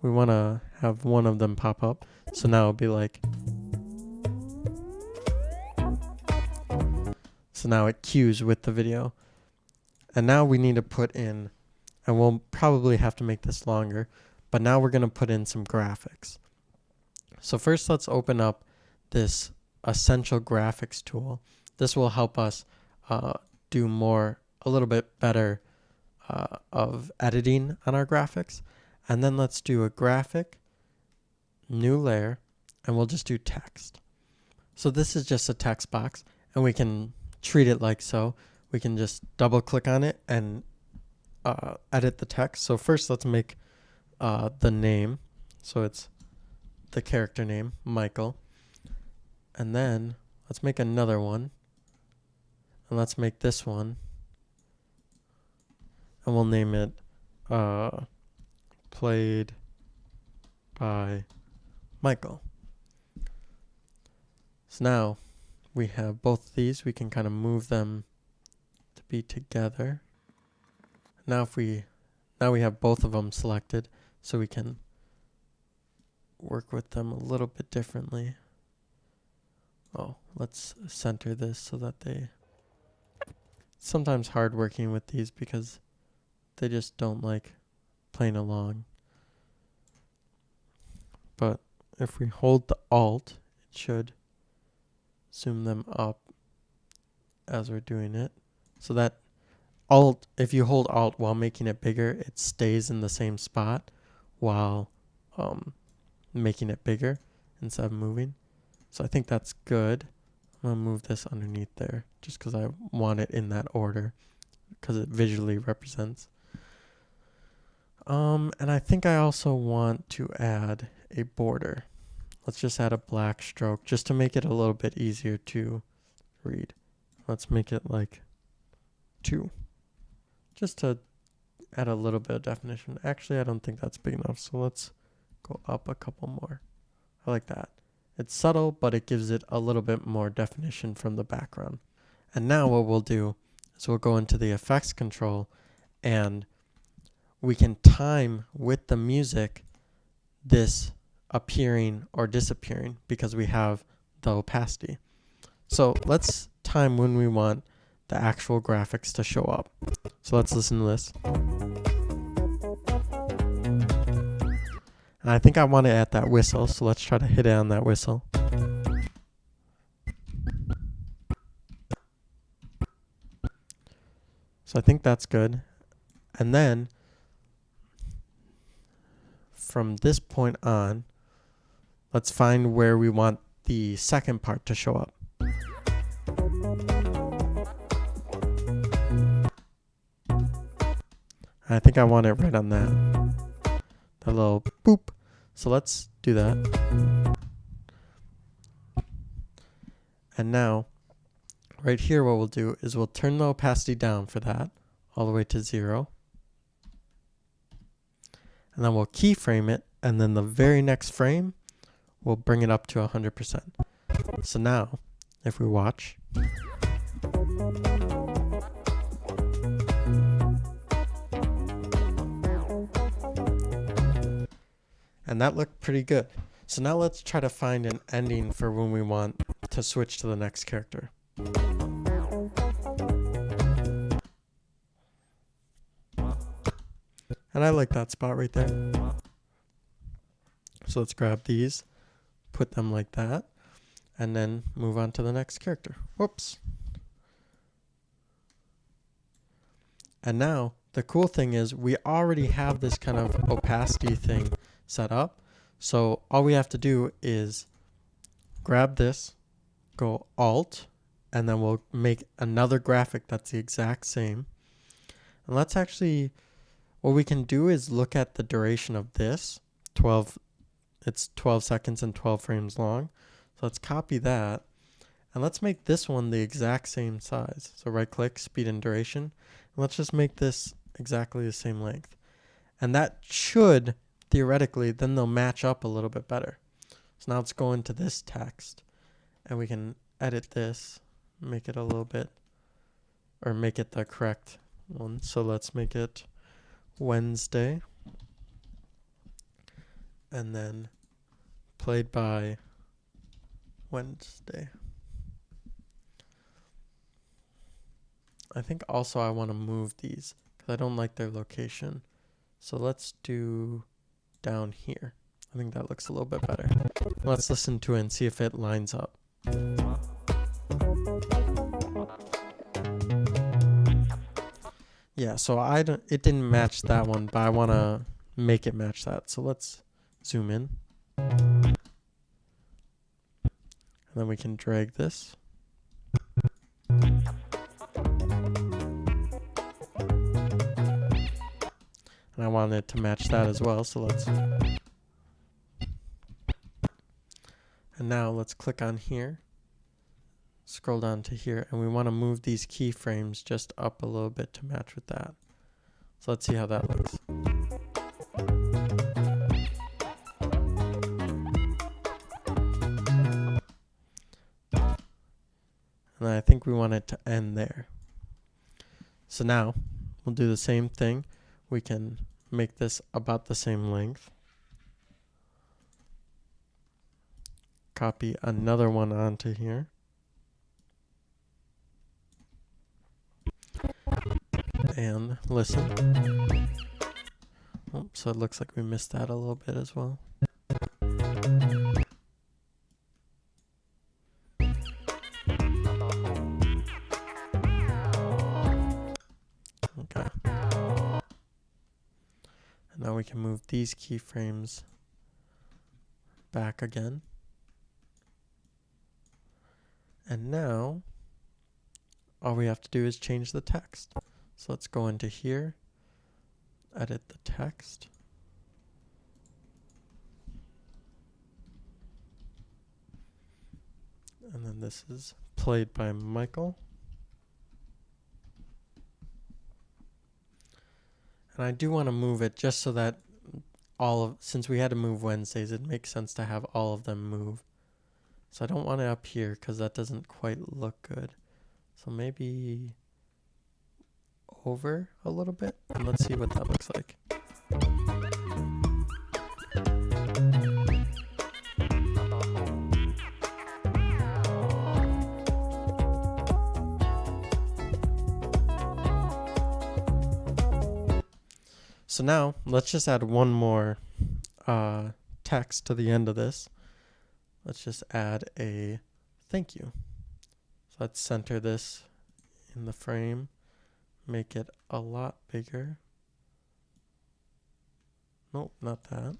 we want to have one of them pop up. So now it'll be like, so now it cues with the video. And now we need to put in, and we'll probably have to make this longer, but now we're going to put in some graphics. So first let's open up this Essential Graphics tool. This will help us do a little bit better of editing on our graphics. And then let's do a graphic, new layer, and we'll just do text. So this is just a text box, and we can treat it like so. We can just double click on it and edit the text. So first let's make the name. So it's the character name, Michael. And then let's make another one. And let's make this one. And we'll name it Played by Michael. So now we have both of these. We can kind of move them to be together. Now we have both of them selected, so we can work with them a little bit differently. Oh, let's center this so that it's sometimes hard working with these because they just don't like playing along. But if we hold the Alt, it should zoom them up as we're doing it. So that Alt, if you hold Alt while making it bigger, it stays in the same spot while making it bigger instead of moving. So I think that's good. I'm going to move this underneath there just because I want it in that order because it visually represents. And I think I also want to add a border. Let's just add a black stroke just to make it a little bit easier to read. Let's make it like 2. Just to add a little bit of definition. Actually, I don't think that's big enough. So let's go up a couple more. I like that. It's subtle, but it gives it a little bit more definition from the background. And now what we'll do is we'll go into the effects control, and we can time with the music this appearing or disappearing because we have the opacity. So let's time when we want the actual graphics to show up. So let's listen to this. And I think I want it at that whistle, so let's try to hit it on that whistle. So I think that's good. And then from this point on, let's find where we want the second part to show up. I think I want it right on that little boop. So let's do that. And now, right here what we'll do is we'll turn the opacity down for that, all the way to 0. And then we'll keyframe it, and then the very next frame, we'll bring it up to 100%. So now, if we watch, and that looked pretty good. So now let's try to find an ending for when we want to switch to the next character. And I like that spot right there. So let's grab these, put them like that, and then move on to the next character. Whoops. And now the cool thing is we already have this kind of opacity thing set up. So all we have to do is grab this, go Alt, and then we'll make another graphic that's the exact same. And let's actually, what we can do is look at the duration of this. It's 12 seconds and 12 frames long. So let's copy that. And let's make this one the exact same size. So right click, speed and duration. And let's just make this exactly the same length. And that should, theoretically, then they'll match up a little bit better. So now let's go into this text and we can edit this, make it a little bit, or make it the correct one. So let's make it Wednesday. And then played by Wednesday. I think also I want to move these because I don't like their location. So let's do down here. I think that looks a little bit better. Let's listen to it and see if it lines up. Yeah, so it didn't match that one, but I want to make it match that. So let's zoom in. And then we can drag this. And I want it to match that as well, so let's... And now let's click on here, scroll down to here, and we want to move these keyframes just up a little bit to match with that. So let's see how that looks. And I think we want it to end there. So now we'll do the same thing. We can make this about the same length. Copy another one onto here. And listen. Oh, so it looks like we missed that a little bit as well. Okay. And now we can move these keyframes back again. And now all we have to do is change the text. So let's go into here, edit the text. And then this is played by Michael. And I do want to move it just so that since we had to move Wednesdays, it makes sense to have all of them move. So I don't want it up here because that doesn't quite look good. So maybe over a little bit, and let's see what that looks like. So now let's just add one more text to the end of this. Let's just add a thank you. So let's center this in the frame, make it a lot bigger. Nope, not that.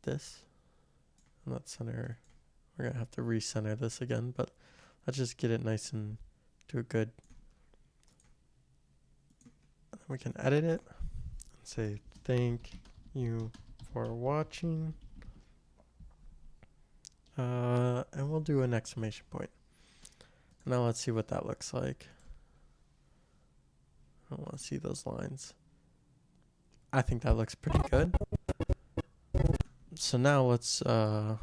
This. And let's center. We're going to have to recenter this again, but let's just get it nice and do a good. We can edit it and say thank you for watching. And we'll do an exclamation point. Now let's see what that looks like. I don't want to see those lines. I think that looks pretty good. So now let's, now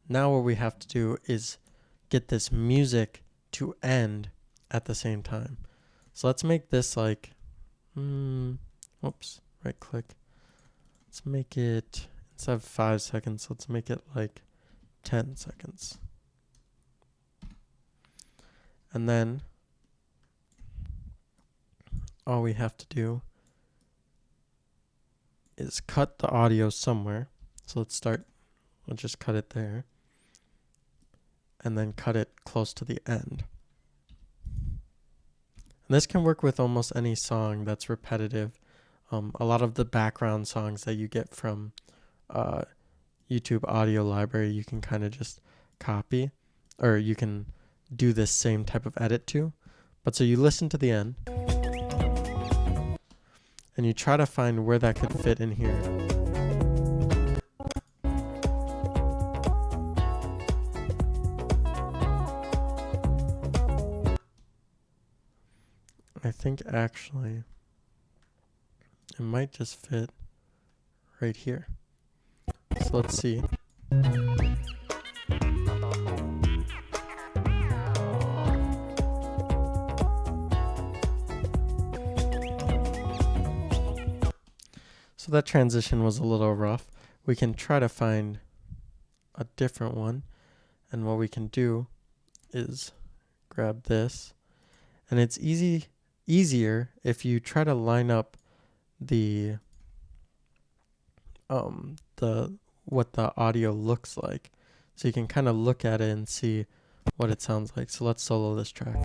what we have to do is get this music to end at the same time. So let's make this like, oops, right click. Let's make it, instead of 5 seconds, let's make it like 10 seconds. And then all we have to do is cut the audio somewhere. So we'll just cut it there. And then cut it close to the end. And this can work with almost any song that's repetitive. A lot of the background songs that you get from YouTube audio library, you can kind of just copy, or you can do this same type of edit to. But so you listen to the end and you try to find where that could fit in here. I think actually it might just fit right here. So let's see. So that transition was a little rough. We can try to find a different one. And what we can do is grab this. And it's easier if you try to line up the what the audio looks like. So you can kind of look at it and see what it sounds like. So let's solo this track.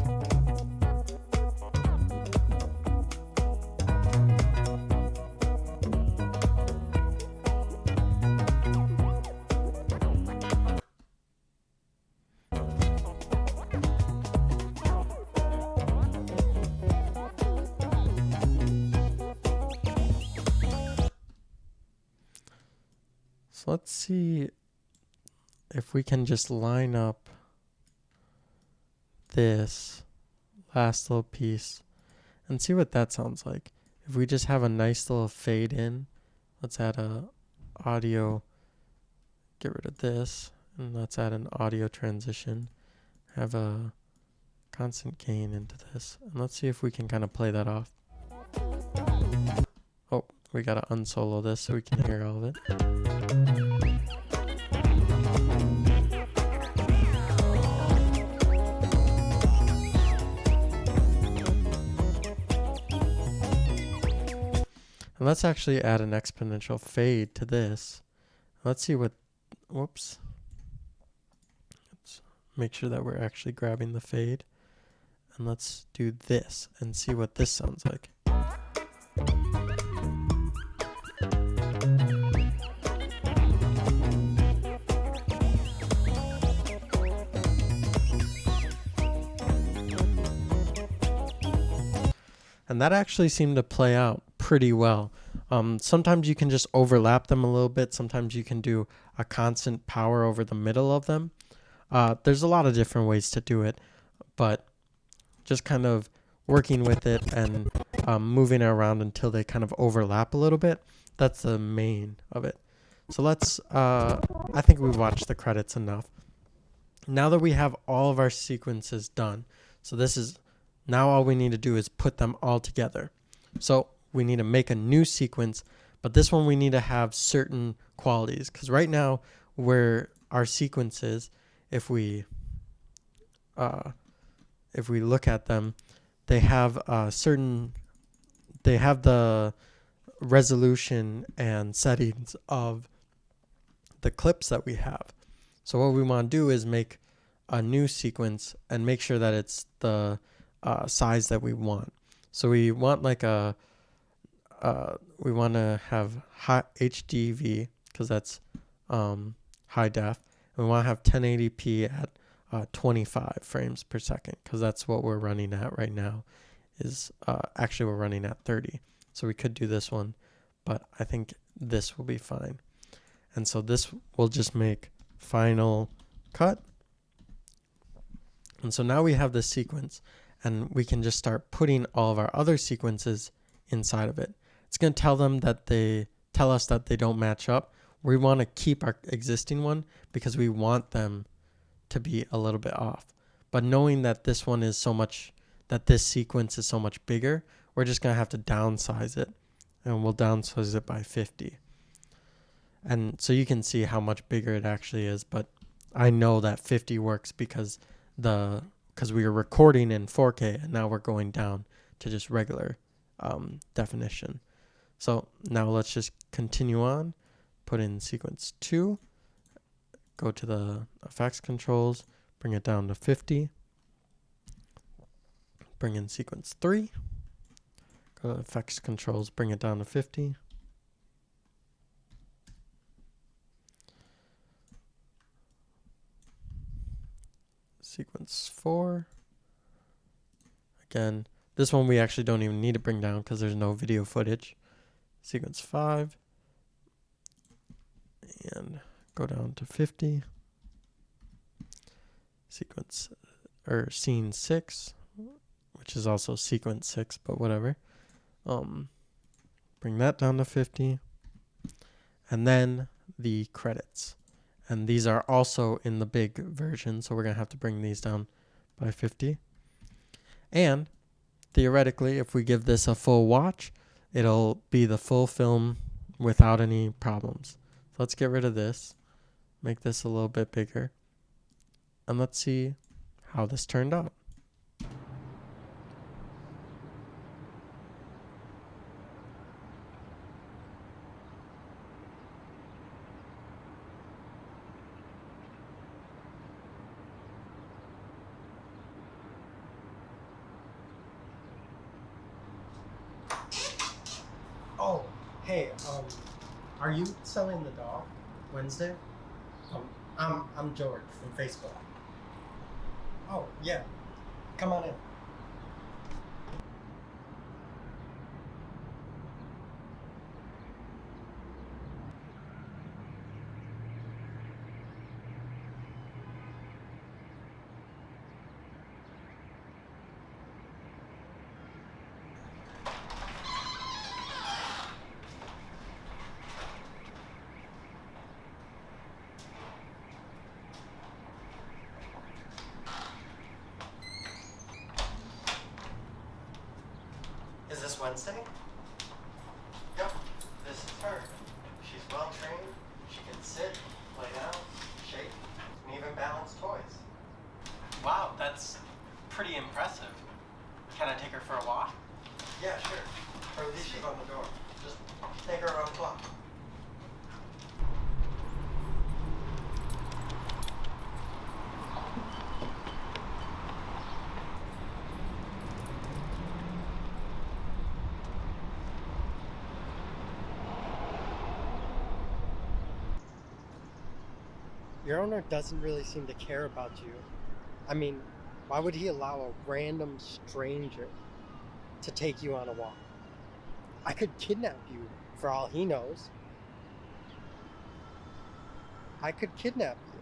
So let's see if we can just line up this last little piece and see what that sounds like. If we just have a nice little fade in, let's add a audio, get rid of this, and let's add an audio transition. Have a constant gain into this. And let's see if we can kind of play that off. Oh, we gotta unsolo this so we can hear all of it. And let's actually add an exponential fade to this. Let's see what, whoops. Let's make sure that we're actually grabbing the fade. And let's do this and see what this sounds like. And that actually seemed to play out pretty well. Sometimes you can just overlap them a little bit. Sometimes you can do a constant power over the middle of them. There's a lot of different ways to do it, but just kind of working with it and moving it around until they kind of overlap a little bit. That's the main of it. So let's, I think we've watched the credits enough. Now that we have all of our sequences done, so this is, now all we need to do is put them all together. So we need to make a new sequence, but this one we need to have certain qualities, because right now where our sequences, if we look at them, they have they have the resolution and settings of the clips that we have. So what we want to do is make a new sequence and make sure that it's the size that we want. So we want like we want to have high HDV, because that's high def. And we want to have 1080p at 25 frames per second, because that's what we're running at right now. Is actually we're running at 30. So we could do this one, but I think this will be fine. And so this will just make final cut. And so now we have this sequence, and we can just start putting all of our other sequences inside of it. It's going to tell us that they don't match up. We want to keep our existing one because we want them to be a little bit off. But knowing that this one is so much, that this sequence is so much bigger, we're just going to have to downsize it, and we'll downsize it by 50. And so you can see how much bigger it actually is, but I know that 50 works because we were recording in 4K, and now we're going down to just regular definition. So now let's just continue on, put in sequence 2, go to the effects controls, bring it down to 50, bring in sequence 3. Go to effects controls, bring it down to 50. Sequence 4. Again, this one we actually don't even need to bring down because there's no video footage. Sequence 5. And go down to 50. Scene 6, which is also sequence 6, but whatever. Bring that down to 50. And then the credits. And these are also in the big version, so we're going to have to bring these down by 50. And theoretically, if we give this a full watch, it'll be the full film without any problems. So let's get rid of this, make this a little bit bigger, and let's see how this turned out.
Oh, hey, are you selling the dog Wednesday? I'm George from Facebook. Oh, yeah. Come on in. Is this Wednesday? Yep, this is her. She's well trained. She can sit, lay down, shake, and even balance toys.
Wow, that's pretty impressive. Can I take her for a walk?
Yeah, sure. Her leash is on the door. Just take her around the block. Your owner doesn't really seem to care about you. I mean, why would he allow a random stranger to take you on a walk? I could kidnap you for all he knows. I could kidnap you.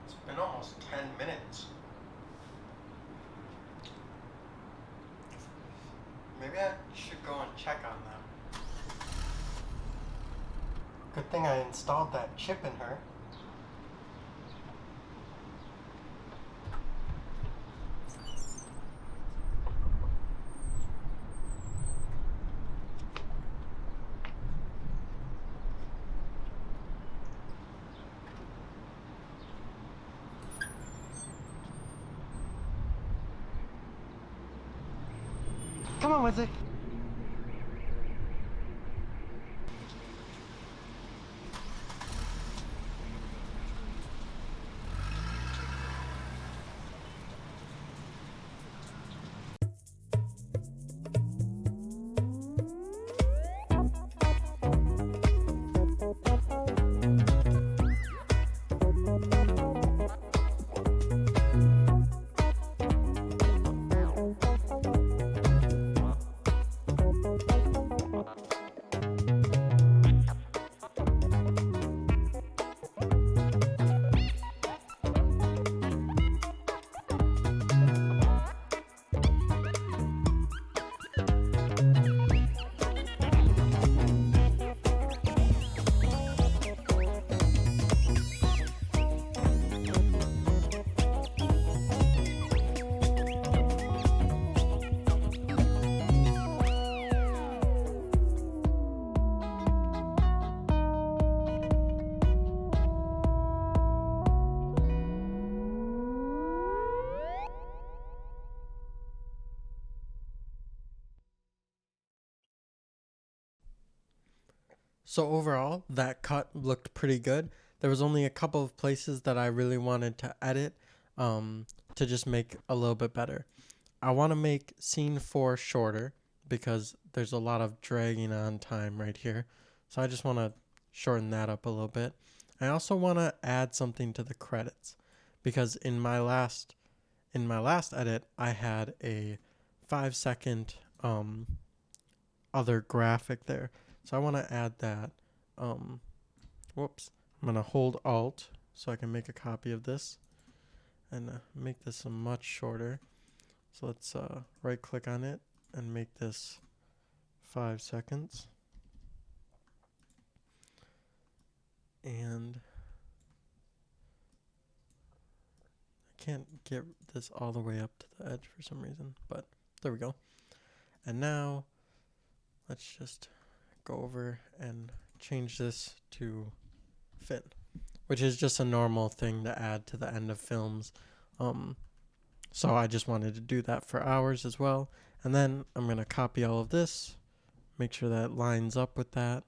It's been almost 10 minutes. Maybe I should go and check on them. Good thing I installed that chip in her. Come on, Wednesday.
So overall, that cut looked pretty good. There was only a couple of places that I really wanted to edit to just make a little bit better. I want to make scene 4 shorter because there's a lot of dragging on time right here. So I just want to shorten that up a little bit. I also want to add something to the credits because in my last edit I had a 5-second other graphic there. So I want to add that. Whoops. I'm going to hold Alt so I can make a copy of this and make this much shorter. So let's right click on it and make this 5 seconds. And I can't get this all the way up to the edge for some reason, but there we go. And now let's just go over and change this to Finn, which is just a normal thing to add to the end of films. So I just wanted to do that for ours as well. And then I'm going to copy all of this, make sure that lines up with that,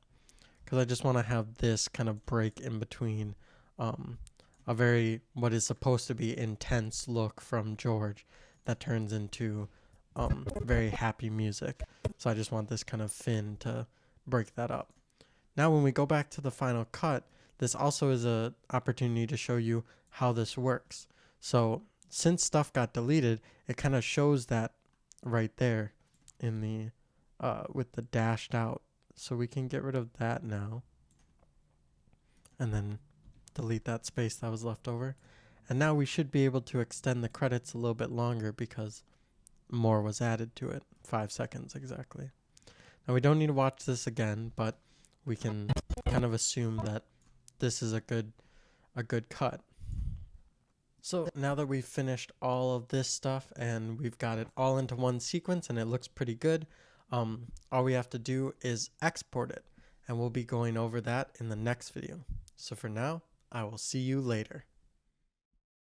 because I just want to have this kind of break in between a very, what is supposed to be intense look from George that turns into very happy music. So I just want this kind of Finn to break that up. Now when we go back to the final cut, this also is an opportunity to show you how this works. So since stuff got deleted, it kind of shows that right there in the with the dashed out. So we can get rid of that now and then delete that space that was left over. And now we should be able to extend the credits a little bit longer because more was added to it. 5 seconds exactly. Now we don't need to watch this again, but we can kind of assume that this is a good cut. So now that we've finished all of this stuff and we've got it all into one sequence and it looks pretty good, all we have to do is export it, and we'll be going over that in the next video. So for now, I will see you later.